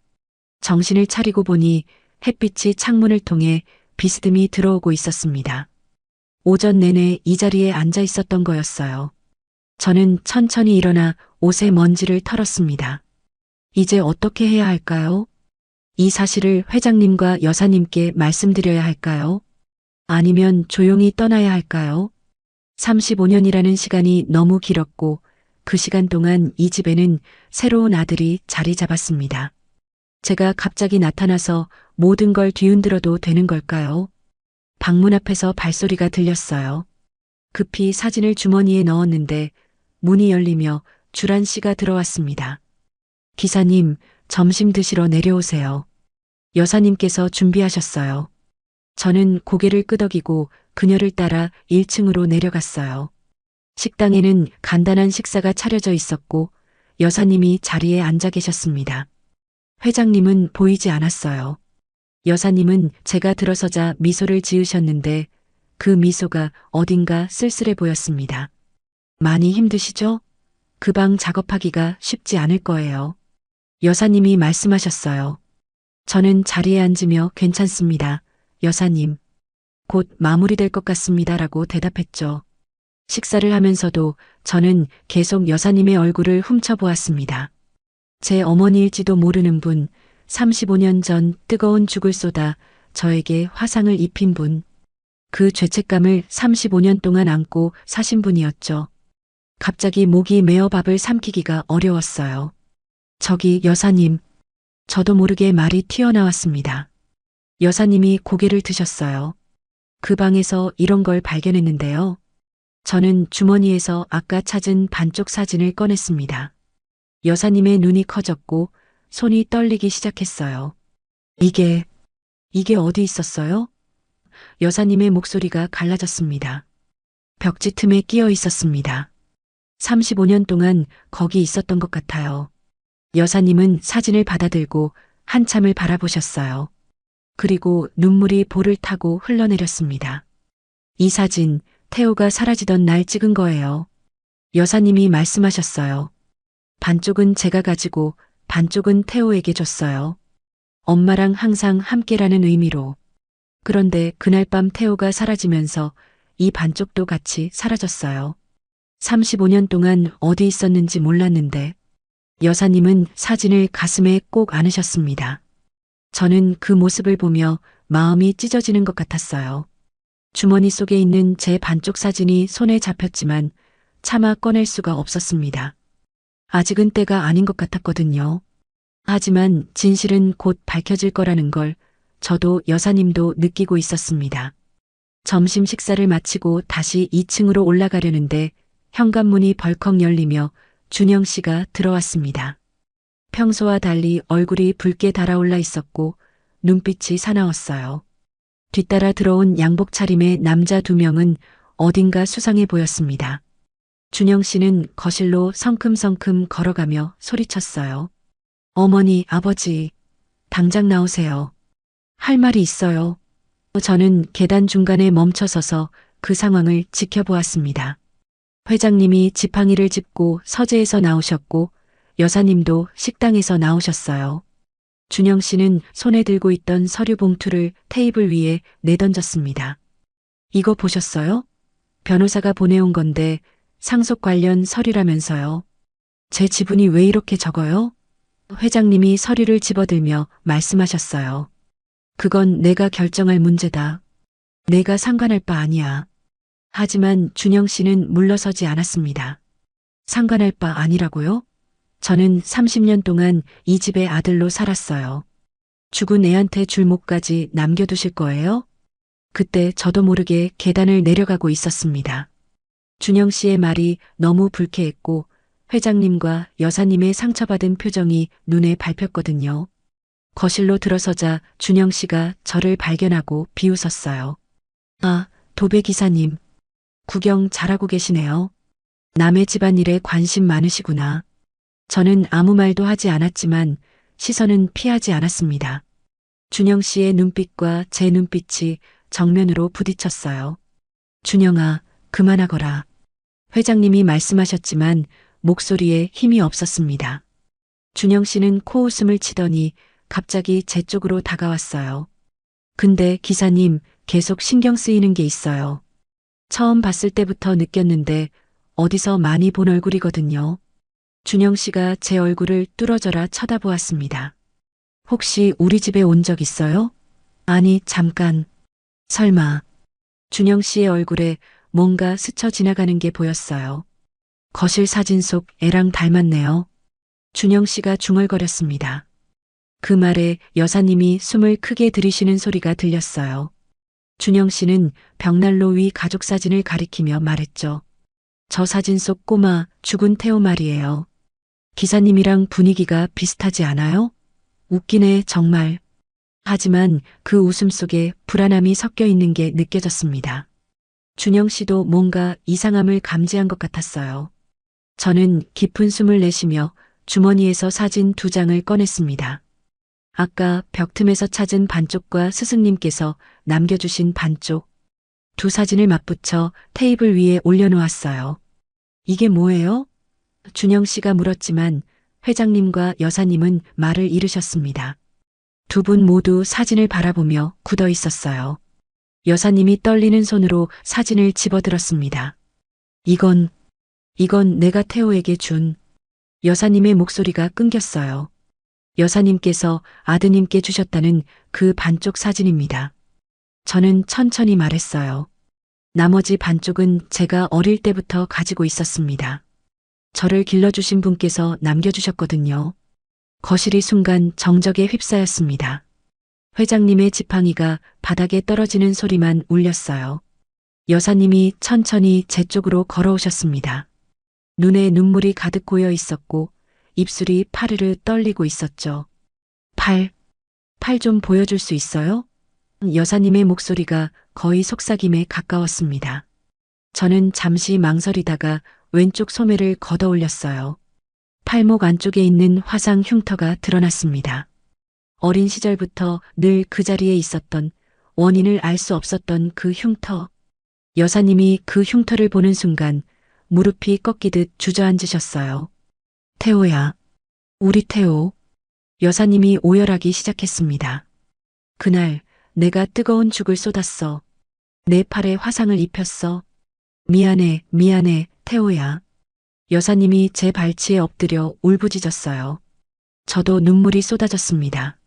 정신을 차리고 보니 햇빛이 창문을 통해 비스듬히 들어오고 있었습니다. 오전 내내 이 자리에 앉아 있었던 거였어요. 저는 천천히 일어나 옷에 먼지를 털었습니다. 이제 어떻게 해야 할까요? 이 사실을 회장님과 여사님께 말씀드려야 할까요? 아니면 조용히 떠나야 할까요? 35년이라는 시간이 너무 길었고 그 시간 동안 이 집에는 새로운 아들이 자리 잡았습니다. 제가 갑자기 나타나서 모든 걸 뒤흔들어도 되는 걸까요? 방문 앞에서 발소리가 들렸어요. 급히 사진을 주머니에 넣었는데 문이 열리며 주란 씨가 들어왔습니다. 기사님, 점심 드시러 내려오세요. 여사님께서 준비하셨어요. 저는 고개를 끄덕이고 그녀를 따라 1층으로 내려갔어요. 식당에는 간단한 식사가 차려져 있었고 여사님이 자리에 앉아 계셨습니다. 회장님은 보이지 않았어요. 여사님은 제가 들어서자 미소를 지으셨는데 그 미소가 어딘가 쓸쓸해 보였습니다. 많이 힘드시죠? 그 방 작업하기가 쉽지 않을 거예요. 여사님이 말씀하셨어요. 저는 자리에 앉으며 괜찮습니다. 여사님. 곧 마무리될 것 같습니다라고 대답했죠. 식사를 하면서도 저는 계속 여사님의 얼굴을 훔쳐보았습니다. 제 어머니일지도 모르는 분, 35년 전 뜨거운 죽을 쏟아 저에게 화상을 입힌 분. 그 죄책감을 35년 동안 안고 사신 분이었죠. 갑자기 목이 메어 밥을 삼키기가 어려웠어요. 저기 여사님. 저도 모르게 말이 튀어나왔습니다. 여사님이 고개를 드셨어요. 그 방에서 이런 걸 발견했는데요. 저는 주머니에서 아까 찾은 반쪽 사진을 꺼냈습니다. 여사님의 눈이 커졌고 손이 떨리기 시작했어요. 이게 어디 있었어요? 여사님의 목소리가 갈라졌습니다. 벽지 틈에 끼어 있었습니다. 35년 동안 거기 있었던 것 같아요. 여사님은 사진을 받아들고 한참을 바라보셨어요. 그리고 눈물이 볼을 타고 흘러내렸습니다. 이 사진, 태호가 사라지던 날 찍은 거예요. 여사님이 말씀하셨어요. 반쪽은 제가 가지고 반쪽은 태호에게 줬어요. 엄마랑 항상 함께라는 의미로. 그런데 그날 밤 태호가 사라지면서 이 반쪽도 같이 사라졌어요. 35년 동안 어디 있었는지 몰랐는데 여사님은 사진을 가슴에 꼭 안으셨습니다. 저는 그 모습을 보며 마음이 찢어지는 것 같았어요. 주머니 속에 있는 제 반쪽 사진이 손에 잡혔지만 차마 꺼낼 수가 없었습니다. 아직은 때가 아닌 것 같았거든요. 하지만 진실은 곧 밝혀질 거라는 걸 저도 여사님도 느끼고 있었습니다. 점심 식사를 마치고 다시 2층으로 올라가려는데 현관문이 벌컥 열리며 준영 씨가 들어왔습니다. 평소와 달리 얼굴이 붉게 달아올라 있었고 눈빛이 사나웠어요. 뒤따라 들어온 양복 차림의 남자 2명은 어딘가 수상해 보였습니다. 준영 씨는 거실로 성큼성큼 걸어가며 소리쳤어요. 어머니, 아버지, 당장 나오세요. 할 말이 있어요. 저는 계단 중간에 멈춰서서 그 상황을 지켜보았습니다. 회장님이 지팡이를 짚고 서재에서 나오셨고 여사님도 식당에서 나오셨어요. 준영 씨는 손에 들고 있던 서류 봉투를 테이블 위에 내던졌습니다. 이거 보셨어요? 변호사가 보내온 건데 상속 관련 서류라면서요. 제 지분이 왜 이렇게 적어요? 회장님이 서류를 집어들며 말씀하셨어요. 그건 내가 결정할 문제다. 내가 상관할 바 아니야. 하지만 준영 씨는 물러서지 않았습니다. 상관할 바 아니라고요? 저는 30년 동안 이 집의 아들로 살았어요. 죽은 애한테 줄 목까지 남겨두실 거예요? 그때 저도 모르게 계단을 내려가고 있었습니다. 준영 씨의 말이 너무 불쾌했고 회장님과 여사님의 상처받은 표정이 눈에 밟혔거든요. 거실로 들어서자 준영 씨가 저를 발견하고 비웃었어요. 아, 도배 기사님. 구경 잘하고 계시네요. 남의 집안일에 관심 많으시구나. 저는 아무 말도 하지 않았지만 시선은 피하지 않았습니다. 준영 씨의 눈빛과 제 눈빛이 정면으로 부딪혔어요. 준영아, 그만하거라. 회장님이 말씀하셨지만 목소리에 힘이 없었습니다. 준영 씨는 코웃음을 치더니 갑자기 제 쪽으로 다가왔어요. 근데 기사님, 계속 신경 쓰이는 게 있어요. 처음 봤을 때부터 느꼈는데 어디서 많이 본 얼굴이거든요. 준영 씨가 제 얼굴을 뚫어져라 쳐다보았습니다. 혹시 우리 집에 온 적 있어요? 아니, 잠깐. 설마. 준영 씨의 얼굴에 뭔가 스쳐 지나가는 게 보였어요. 거실 사진 속 애랑 닮았네요. 준영 씨가 중얼거렸습니다. 그 말에 여사님이 숨을 크게 들이쉬는 소리가 들렸어요. 준영 씨는 벽난로 위 가족 사진을 가리키며 말했죠. 저 사진 속 꼬마 죽은 태호 말이에요. 기사님이랑 분위기가 비슷하지 않아요? 웃기네, 정말. 하지만 그 웃음 속에 불안함이 섞여 있는 게 느껴졌습니다. 준영 씨도 뭔가 이상함을 감지한 것 같았어요. 저는 깊은 숨을 내쉬며 주머니에서 사진 2장을 꺼냈습니다. 아까 벽틈에서 찾은 반쪽과 스승님께서 남겨주신 반쪽. 2 사진을 맞붙여 테이블 위에 올려놓았어요. 이게 뭐예요? 준영 씨가 물었지만 회장님과 여사님은 말을 잃으셨습니다. 2분 모두 사진을 바라보며 굳어 있었어요. 여사님이 떨리는 손으로 사진을 집어들었습니다. 이건 내가 태호에게 준. 여사님의 목소리가 끊겼어요. 여사님께서 아드님께 주셨다는 그 반쪽 사진입니다. 저는 천천히 말했어요. 나머지 반쪽은 제가 어릴 때부터 가지고 있었습니다. 저를 길러주신 분께서 남겨주셨거든요. 거실이 순간 정적에 휩싸였습니다. 회장님의 지팡이가 바닥에 떨어지는 소리만 울렸어요. 여사님이 천천히 제 쪽으로 걸어오셨습니다. 눈에 눈물이 가득 고여 있었고 입술이 파르르 떨리고 있었죠. 팔 좀 보여줄 수 있어요? 여사님의 목소리가 거의 속삭임에 가까웠습니다. 저는 잠시 망설이다가 왼쪽 소매를 걷어 올렸어요. 팔목 안쪽에 있는 화상 흉터가 드러났습니다. 어린 시절부터 늘 그 자리에 있었던 원인을 알 수 없었던 그 흉터. 여사님이 그 흉터를 보는 순간 무릎이 꺾이듯 주저앉으셨어요. 태호야, 우리 태호. 여사님이 오열하기 시작했습니다. 그날 내가 뜨거운 죽을 쏟았어. 내 팔에 화상을 입혔어. 미안해, 미안해, 태호야. 여사님이 제 발치에 엎드려 울부짖었어요. 저도 눈물이 쏟아졌습니다.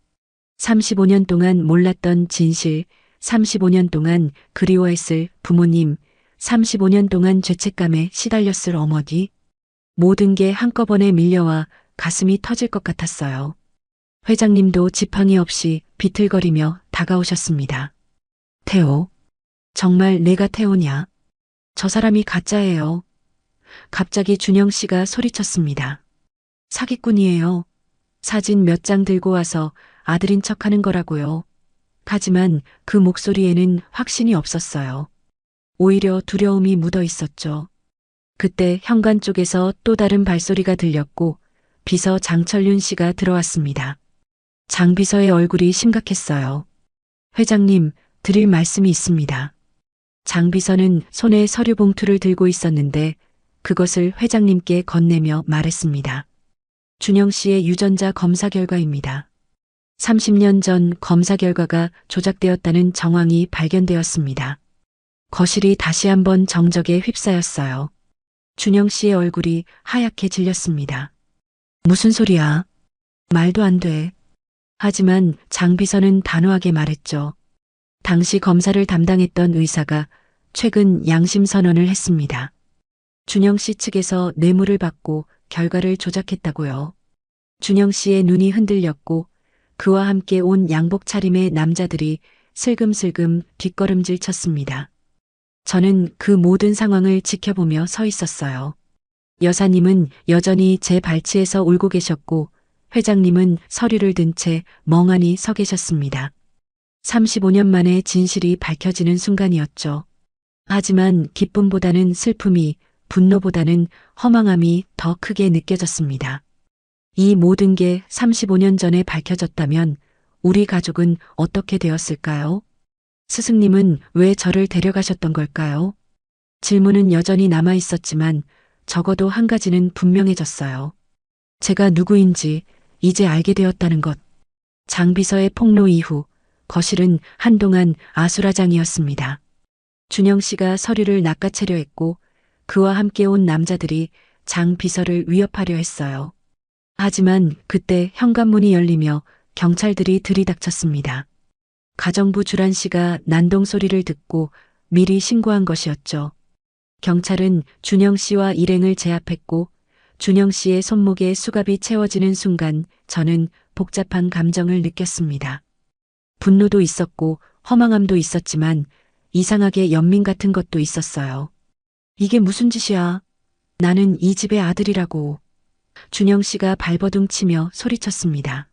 35년 동안 몰랐던 진실, 35년 동안 그리워했을 부모님, 35년 동안 죄책감에 시달렸을 어머니, 모든 게 한꺼번에 밀려와 가슴이 터질 것 같았어요. 회장님도 지팡이 없이 비틀거리며 다가오셨습니다. 태호, 정말 내가 태호냐? 저 사람이 가짜예요. 갑자기 준영 씨가 소리쳤습니다. 사기꾼이에요. 사진 몇 장 들고 와서 아들인 척하는 거라고요. 하지만 그 목소리에는 확신이 없었어요. 오히려 두려움이 묻어 있었죠. 그때 현관 쪽에서 또 다른 발소리가 들렸고 비서 장철윤 씨가 들어왔습니다. 장 비서의 얼굴이 심각했어요. 회장님, 드릴 말씀이 있습니다. 장 비서는 손에 서류 봉투를 들고 있었는데 그것을 회장님께 건네며 말했습니다. 준영 씨의 유전자 검사 결과입니다. 30년 전 검사 결과가 조작되었다는 정황이 발견되었습니다. 거실이 다시 한번 정적에 휩싸였어요. 준영 씨의 얼굴이 하얗게 질렸습니다. 무슨 소리야? 말도 안 돼. 하지만 장 비서는 단호하게 말했죠. 당시 검사를 담당했던 의사가 최근 양심 선언을 했습니다. 준영 씨 측에서 뇌물을 받고 결과를 조작했다고요. 준영 씨의 눈이 흔들렸고 그와 함께 온 양복 차림의 남자들이 슬금슬금 뒷걸음질 쳤습니다. 저는 그 모든 상황을 지켜보며 서 있었어요. 여사님은 여전히 제 발치에서 울고 계셨고 회장님은 서류를 든 채 멍하니 서 계셨습니다. 35년 만에 진실이 밝혀지는 순간이었죠. 하지만 기쁨보다는 슬픔이, 분노보다는 허망함이 더 크게 느껴졌습니다. 이 모든 게 35년 전에 밝혀졌다면 우리 가족은 어떻게 되었을까요? 스승님은 왜 저를 데려가셨던 걸까요? 질문은 여전히 남아 있었지만 적어도 한 가지는 분명해졌어요. 제가 누구인지 이제 알게 되었다는 것. 장 비서의 폭로 이후 거실은 한동안 아수라장이었습니다. 준영 씨가 서류를 낚아채려 했고 그와 함께 온 남자들이 장 비서를 위협하려 했어요. 하지만 그때 현관문이 열리며 경찰들이 들이닥쳤습니다. 가정부 주란 씨가 난동 소리를 듣고 미리 신고한 것이었죠. 경찰은 준영 씨와 일행을 제압했고 준영 씨의 손목에 수갑이 채워지는 순간 저는 복잡한 감정을 느꼈습니다. 분노도 있었고 허망함도 있었지만 이상하게 연민 같은 것도 있었어요. 이게 무슨 짓이야? 나는 이 집의 아들이라고. 준영 씨가 발버둥 치며 소리쳤습니다.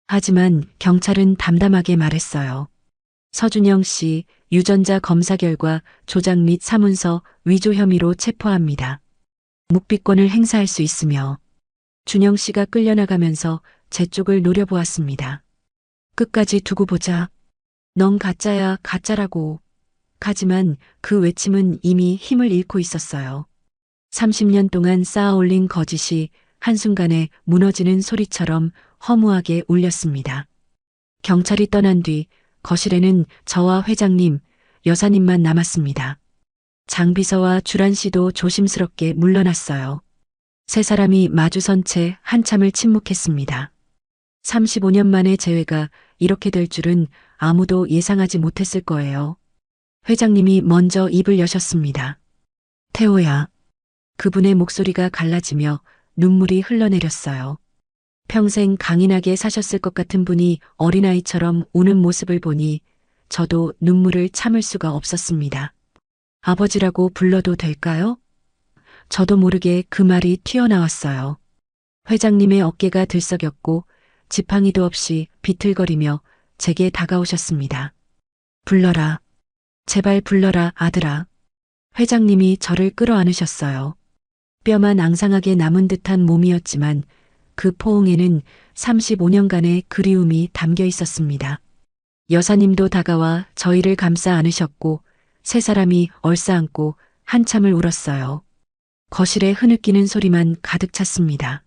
하지만 경찰은 담담하게 말했어요. 서준영 씨 유전자 검사 결과 조작 및 사문서 위조 혐의로 체포합니다. 묵비권을 행사할 수 있으며 준영 씨가 끌려나가면서 제 쪽을 노려보았습니다. 끝까지 두고 보자. 넌 가짜야, 가짜라고. 하지만 그 외침은 이미 힘을 잃고 있었어요. 30년 동안 쌓아올린 거짓이 한순간에 무너지는 소리처럼 허무하게 울렸습니다. 경찰이 떠난 뒤 거실에는 저와 회장님, 여사님만 남았습니다. 장 비서와 주란 씨도 조심스럽게 물러났어요. 세 사람이 마주선 채 한참을 침묵했습니다. 35년 만의 재회가 이렇게 될 줄은 아무도 예상하지 못했을 거예요. 회장님이 먼저 입을 여셨습니다. 태호야. 그분의 목소리가 갈라지며 눈물이 흘러내렸어요. 평생 강인하게 사셨을 것 같은 분이 어린아이처럼 우는 모습을 보니 저도 눈물을 참을 수가 없었습니다. 아버지라고 불러도 될까요? 저도 모르게 그 말이 튀어나왔어요. 회장님의 어깨가 들썩였고 지팡이도 없이 비틀거리며 제게 다가오셨습니다. 불러라. 제발 불러라, 아들아. 회장님이 저를 끌어안으셨어요. 뼈만 앙상하게 남은 듯한 몸이었지만 그 포옹에는 35년간의 그리움이 담겨 있었습니다. 여사님도 다가와 저희를 감싸 안으셨고 세 사람이 얼싸안고 한참을 울었어요. 거실에 흐느끼는 소리만 가득 찼습니다.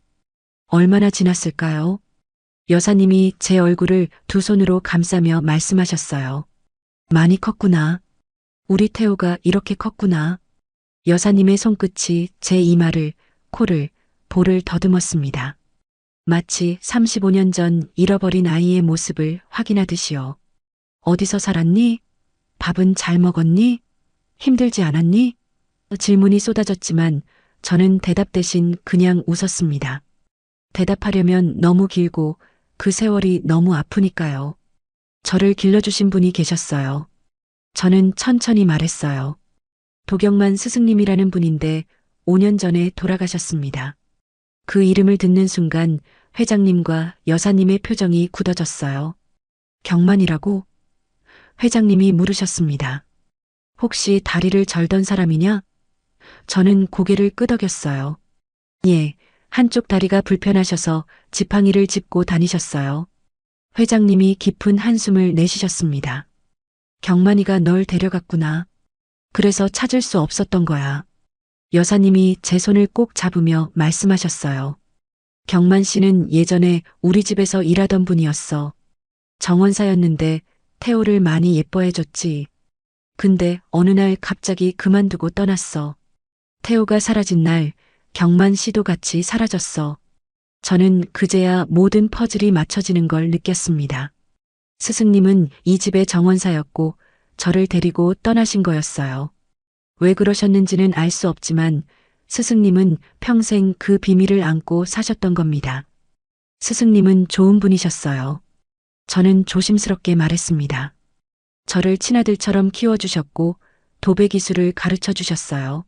얼마나 지났을까요? 여사님이 제 얼굴을 두 손으로 감싸며 말씀하셨어요. 많이 컸구나. 우리 태호가 이렇게 컸구나. 여사님의 손끝이 제 이마를, 코를, 볼을 더듬었습니다. 마치 35년 전 잃어버린 아이의 모습을 확인하듯이요. 어디서 살았니? 밥은 잘 먹었니? 힘들지 않았니? 질문이 쏟아졌지만 저는 대답 대신 그냥 웃었습니다. 대답하려면 너무 길고 그 세월이 너무 아프니까요. 저를 길러주신 분이 계셨어요. 저는 천천히 말했어요. 도경만 스승님이라는 분인데 5년 전에 돌아가셨습니다. 그 이름을 듣는 순간 회장님과 여사님의 표정이 굳어졌어요. 경만이라고? 회장님이 물으셨습니다. 혹시 다리를 절던 사람이냐? 저는 고개를 끄덕였어요. 예, 한쪽 다리가 불편하셔서 지팡이를 짚고 다니셨어요. 회장님이 깊은 한숨을 내쉬셨습니다. 경만이가 널 데려갔구나. 그래서 찾을 수 없었던 거야. 여사님이 제 손을 꼭 잡으며 말씀하셨어요. 경만 씨는 예전에 우리 집에서 일하던 분이었어. 정원사였는데 태호를 많이 예뻐해줬지. 근데 어느 날 갑자기 그만두고 떠났어. 태호가 사라진 날 경만 씨도 같이 사라졌어. 저는 그제야 모든 퍼즐이 맞춰지는 걸 느꼈습니다. 스승님은 이 집의 정원사였고 저를 데리고 떠나신 거였어요. 왜 그러셨는지는 알 수 없지만 스승님은 평생 그 비밀을 안고 사셨던 겁니다. 스승님은 좋은 분이셨어요. 저는 조심스럽게 말했습니다. 저를 친아들처럼 키워주셨고 도배 기술을 가르쳐 주셨어요.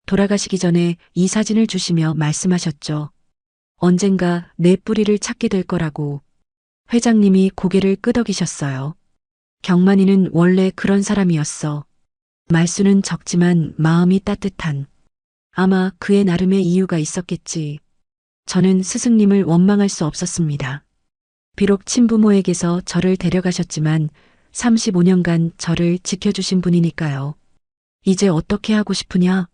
돌아가시기 전에 이 사진을 주시며 말씀하셨죠. 언젠가 내 뿌리를 찾게 될 거라고. 회장님이 고개를 끄덕이셨어요. 경만이는 원래 그런 사람이었어. 말수는 적지만 마음이 따뜻한. 아마 그의 나름의 이유가 있었겠지. 저는 스승님을 원망할 수 없었습니다. 비록 친부모에게서 저를 데려가셨지만 35년간 저를 지켜주신 분이니까요. 이제 어떻게 하고 싶으냐?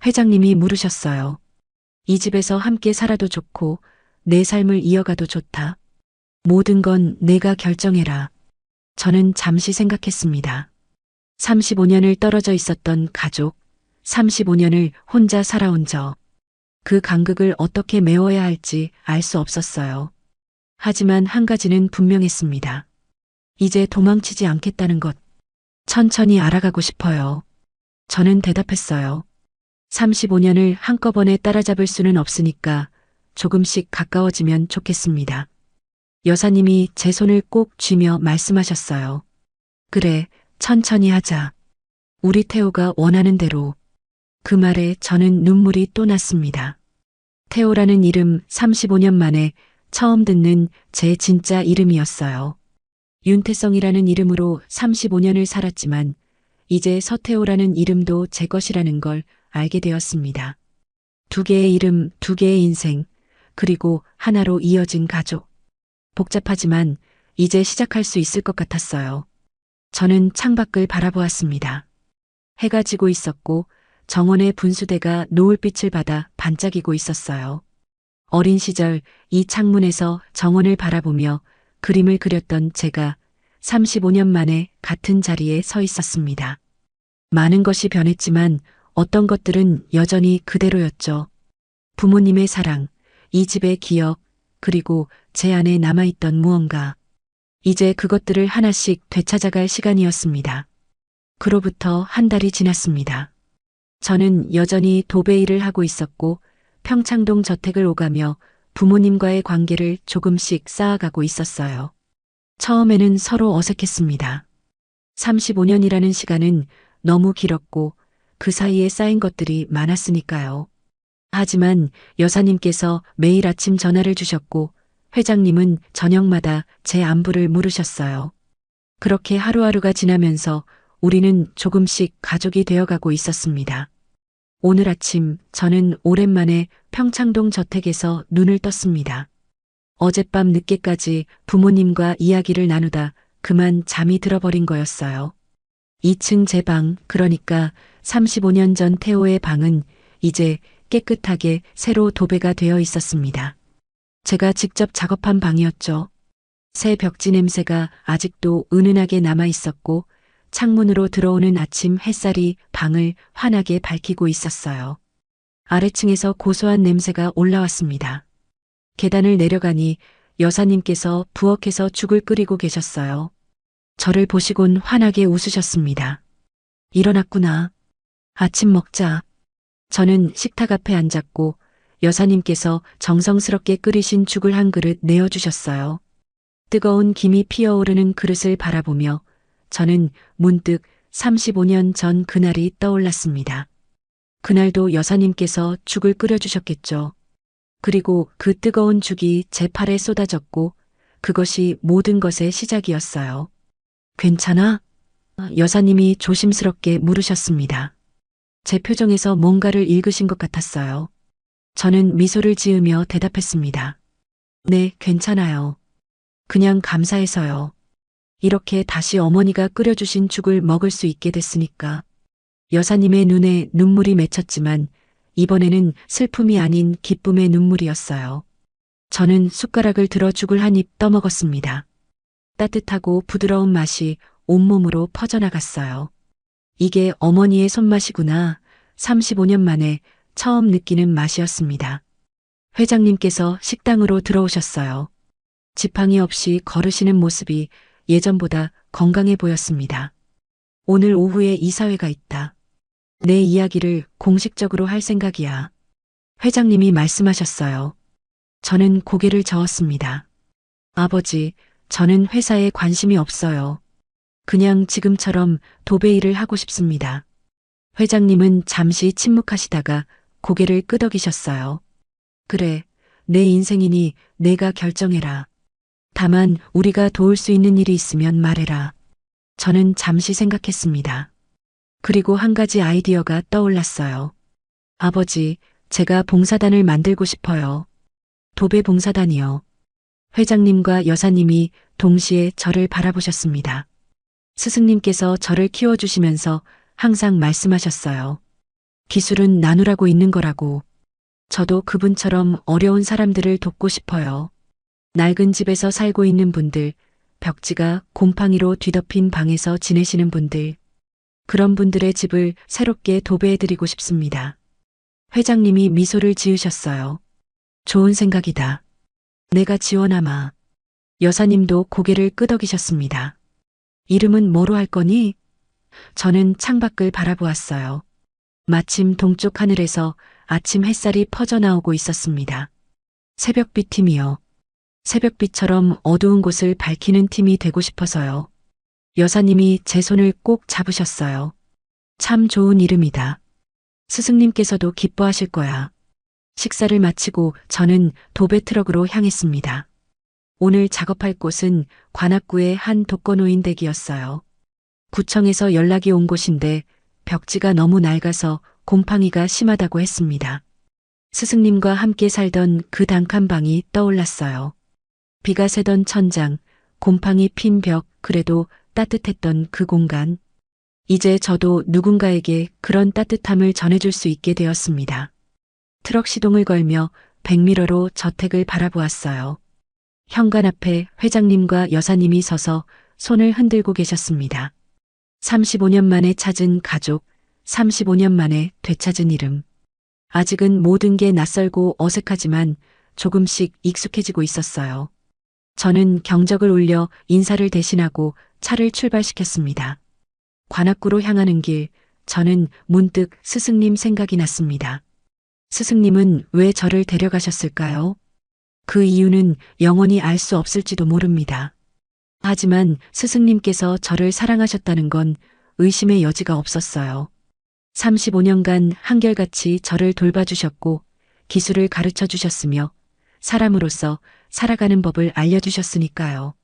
회장님이 물으셨어요. 이 집에서 함께 살아도 좋고 내 삶을 이어가도 좋다. 모든 건 내가 결정해라. 저는 잠시 생각했습니다. 35년을 떨어져 있었던 가족, 35년을 혼자 살아온 저. 그 간극을 어떻게 메워야 할지 알 수 없었어요. 하지만 한 가지는 분명했습니다. 이제 도망치지 않겠다는 것. 천천히 알아가고 싶어요. 저는 대답했어요. 35년을 한꺼번에 따라잡을 수는 없으니까 조금씩 가까워지면 좋겠습니다. 여사님이 제 손을 꼭 쥐며 말씀하셨어요. 그래, 천천히 하자. 우리 태호가 원하는 대로. 그 말에 저는 눈물이 또 났습니다. 태호라는 이름 35년 만에 처음 듣는 제 진짜 이름이었어요. 윤태성이라는 이름으로 35년을 살았지만 이제 서태호라는 이름도 제 것이라는 걸 알게 되었습니다. 두 개의 이름, 두 개의 인생, 그리고 하나로 이어진 가족. 복잡하지만 이제 시작할 수 있을 것 같았어요. 저는 창밖을 바라보았습니다. 해가 지고 있었고 정원의 분수대가 노을빛을 받아 반짝이고 있었어요. 어린 시절 이 창문에서 정원을 바라보며 그림을 그렸던 제가 35년 만에 같은 자리에 서 있었습니다. 많은 것이 변했지만 어떤 것들은 여전히 그대로였죠. 부모님의 사랑, 이 집의 기억, 그리고 제 안에 남아있던 무언가. 이제 그것들을 하나씩 되찾아갈 시간이었습니다. 그로부터 한 달이 지났습니다. 저는 여전히 도배 일을 하고 있었고 평창동 저택을 오가며 부모님과의 관계를 조금씩 쌓아가고 있었어요. 처음에는 서로 어색했습니다. 35년이라는 시간은 너무 길었고 그 사이에 쌓인 것들이 많았으니까요. 하지만 여사님께서 매일 아침 전화를 주셨고 회장님은 저녁마다 제 안부를 물으셨어요. 그렇게 하루하루가 지나면서 우리는 조금씩 가족이 되어가고 있었습니다. 오늘 아침 저는 오랜만에 평창동 저택에서 눈을 떴습니다. 어젯밤 늦게까지 부모님과 이야기를 나누다 그만 잠이 들어버린 거였어요. 2층 제 방, 그러니까 35년 전 태호의 방은 이제 깨끗하게 새로 도배가 되어 있었습니다. 제가 직접 작업한 방이었죠. 새 벽지 냄새가 아직도 은은하게 남아 있었고 창문으로 들어오는 아침 햇살이 방을 환하게 밝히고 있었어요. 아래층에서 고소한 냄새가 올라왔습니다. 계단을 내려가니 여사님께서 부엌에서 죽을 끓이고 계셨어요. 저를 보시곤 환하게 웃으셨습니다. 일어났구나. 아침 먹자. 저는 식탁 앞에 앉았고 여사님께서 정성스럽게 끓이신 죽을 한 그릇 내어주셨어요. 뜨거운 김이 피어오르는 그릇을 바라보며 저는 문득 35년 전 그날이 떠올랐습니다. 그날도 여사님께서 죽을 끓여주셨겠죠. 그리고 그 뜨거운 죽이 제 팔에 쏟아졌고 그것이 모든 것의 시작이었어요. 괜찮아? 여사님이 조심스럽게 물으셨습니다. 제 표정에서 뭔가를 읽으신 것 같았어요. 저는 미소를 지으며 대답했습니다. 네, 괜찮아요. 그냥 감사해서요. 이렇게 다시 어머니가 끓여주신 죽을 먹을 수 있게 됐으니까. 여사님의 눈에 눈물이 맺혔지만 이번에는 슬픔이 아닌 기쁨의 눈물이었어요. 저는 숟가락을 들어 죽을 한 입 떠먹었습니다. 따뜻하고 부드러운 맛이 온몸으로 퍼져나갔어요. 이게 어머니의 손맛이구나. 35년 만에 처음 느끼는 맛이었습니다. 회장님께서 식당으로 들어오셨어요. 지팡이 없이 걸으시는 모습이 예전보다 건강해 보였습니다. 오늘 오후에 이사회가 있다. 내 이야기를 공식적으로 할 생각이야. 회장님이 말씀하셨어요. 저는 고개를 저었습니다. 아버지, 저는 회사에 관심이 없어요. 그냥 지금처럼 도배 일을 하고 싶습니다. 회장님은 잠시 침묵하시다가 고개를 끄덕이셨어요. 그래, 내 인생이니 내가 결정해라. 다만 우리가 도울 수 있는 일이 있으면 말해라. 저는 잠시 생각했습니다. 그리고 한 가지 아이디어가 떠올랐어요. 아버지, 제가 봉사단을 만들고 싶어요. 도배 봉사단이요. 회장님과 여사님이 동시에 저를 바라보셨습니다. 스승님께서 저를 키워주시면서 항상 말씀하셨어요. 기술은 나누라고 있는 거라고. 저도 그분처럼 어려운 사람들을 돕고 싶어요. 낡은 집에서 살고 있는 분들, 벽지가 곰팡이로 뒤덮인 방에서 지내시는 분들, 그런 분들의 집을 새롭게 도배해드리고 싶습니다. 회장님이 미소를 지으셨어요. 좋은 생각이다. 내가 지원하마. 여사님도 고개를 끄덕이셨습니다. 이름은 뭐로 할 거니? 저는 창밖을 바라보았어요. 마침 동쪽 하늘에서 아침 햇살이 퍼져나오고 있었습니다. 새벽빛 팀이요. 새벽빛처럼 어두운 곳을 밝히는 팀이 되고 싶어서요. 여사님이 제 손을 꼭 잡으셨어요. 참 좋은 이름이다. 스승님께서도 기뻐하실 거야. 식사를 마치고 저는 도배 트럭으로 향했습니다. 오늘 작업할 곳은 관악구의 한 독거노인 댁이었어요. 구청에서 연락이 온 곳인데 벽지가 너무 낡아서 곰팡이가 심하다고 했습니다. 스승님과 함께 살던 그 단칸방이 떠올랐어요. 비가 새던 천장, 곰팡이 핀 벽, 그래도 따뜻했던 그 공간. 이제 저도 누군가에게 그런 따뜻함을 전해줄 수 있게 되었습니다. 트럭 시동을 걸며 백미러로 저택을 바라보았어요. 현관 앞에 회장님과 여사님이 서서 손을 흔들고 계셨습니다. 35년 만에 찾은 가족, 35년 만에 되찾은 이름. 아직은 모든 게 낯설고 어색하지만 조금씩 익숙해지고 있었어요. 저는 경적을 울려 인사를 대신하고 차를 출발시켰습니다. 관악구로 향하는 길, 저는 문득 스승님 생각이 났습니다. 스승님은 왜 저를 데려가셨을까요? 그 이유는 영원히 알 수 없을지도 모릅니다. 하지만 스승님께서 저를 사랑하셨다는 건 의심의 여지가 없었어요. 35년간 한결같이 저를 돌봐주셨고 기술을 가르쳐 주셨으며 사람으로서 살아가는 법을 알려주셨으니까요.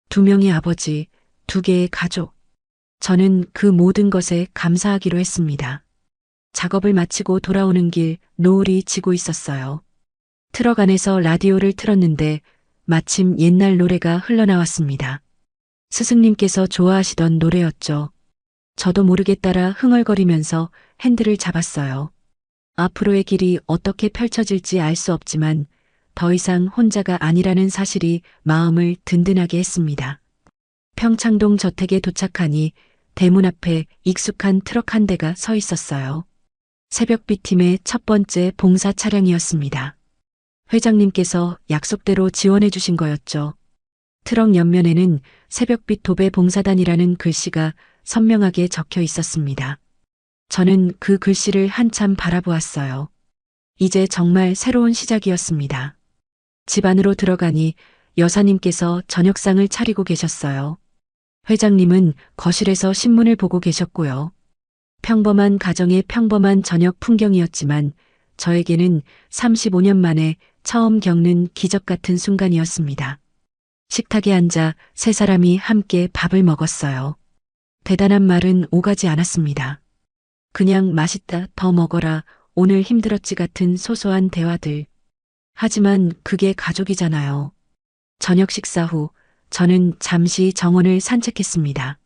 2명의 아버지, 2개의 가족. 저는 그 모든 것에 감사하기로 했습니다. 작업을 마치고 돌아오는 길 노을이 지고 있었어요. 트럭 안에서 라디오를 틀었는데 마침 옛날 노래가 흘러나왔습니다. 스승님께서 좋아하시던 노래였죠. 저도 모르게 따라 흥얼거리면서 핸들을 잡았어요. 앞으로의 길이 어떻게 펼쳐질지 알 수 없지만 더 이상 혼자가 아니라는 사실이 마음을 든든하게 했습니다. 평창동 저택에 도착하니 대문 앞에 익숙한 트럭 한 대가 서 있었어요. 새벽비 팀의 첫 번째 봉사 차량이었습니다. 회장님께서 약속대로 지원해 주신 거였죠. 트럭 옆면에는 새벽빛 도배 봉사단이라는 글씨가 선명하게 적혀 있었습니다. 저는 그 글씨를 한참 바라보았어요. 이제 정말 새로운 시작이었습니다. 집 안으로 들어가니 여사님께서 저녁상을 차리고 계셨어요. 회장님은 거실에서 신문을 보고 계셨고요. 평범한 가정의 평범한 저녁 풍경이었지만 저에게는 35년 만에 처음 겪는 기적 같은 순간이었습니다. 식탁에 앉아 세 사람이 함께 밥을 먹었어요. 대단한 말은 오가지 않았습니다. 그냥 맛있다, 더 먹어라, 오늘 힘들었지 같은 소소한 대화들. 하지만 그게 가족이잖아요. 저녁 식사 후 저는 잠시 정원을 산책했습니다.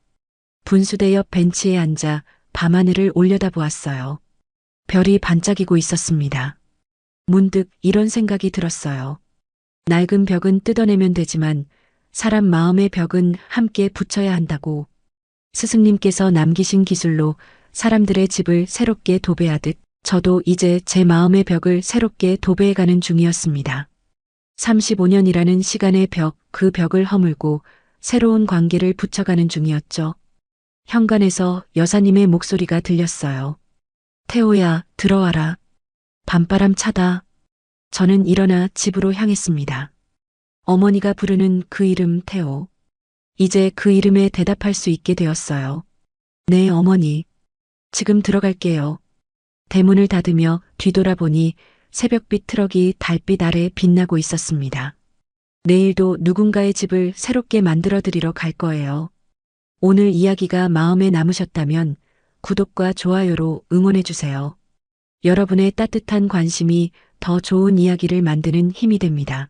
분수대 옆 벤치에 앉아 밤하늘을 올려다보았어요. 별이 반짝이고 있었습니다. 문득 이런 생각이 들었어요. 낡은 벽은 뜯어내면 되지만 사람 마음의 벽은 함께 붙여야 한다고. 스승님께서 남기신 기술로 사람들의 집을 새롭게 도배하듯 저도 이제 제 마음의 벽을 새롭게 도배해가는 중이었습니다. 35년이라는 시간의 벽, 그 벽을 허물고 새로운 관계를 붙여가는 중이었죠. 현관에서 여사님의 목소리가 들렸어요. 태호야, 들어와라. 밤바람 차다. 저는 일어나 집으로 향했습니다. 어머니가 부르는 그 이름 태호. 이제 그 이름에 대답할 수 있게 되었어요. 네, 어머니. 지금 들어갈게요. 대문을 닫으며 뒤돌아보니 새벽빛 트럭이 달빛 아래 빛나고 있었습니다. 내일도 누군가의 집을 새롭게 만들어 드리러 갈 거예요. 오늘 이야기가 마음에 남으셨다면 구독과 좋아요로 응원해 주세요. 여러분의 따뜻한 관심이 더 좋은 이야기를 만드는 힘이 됩니다.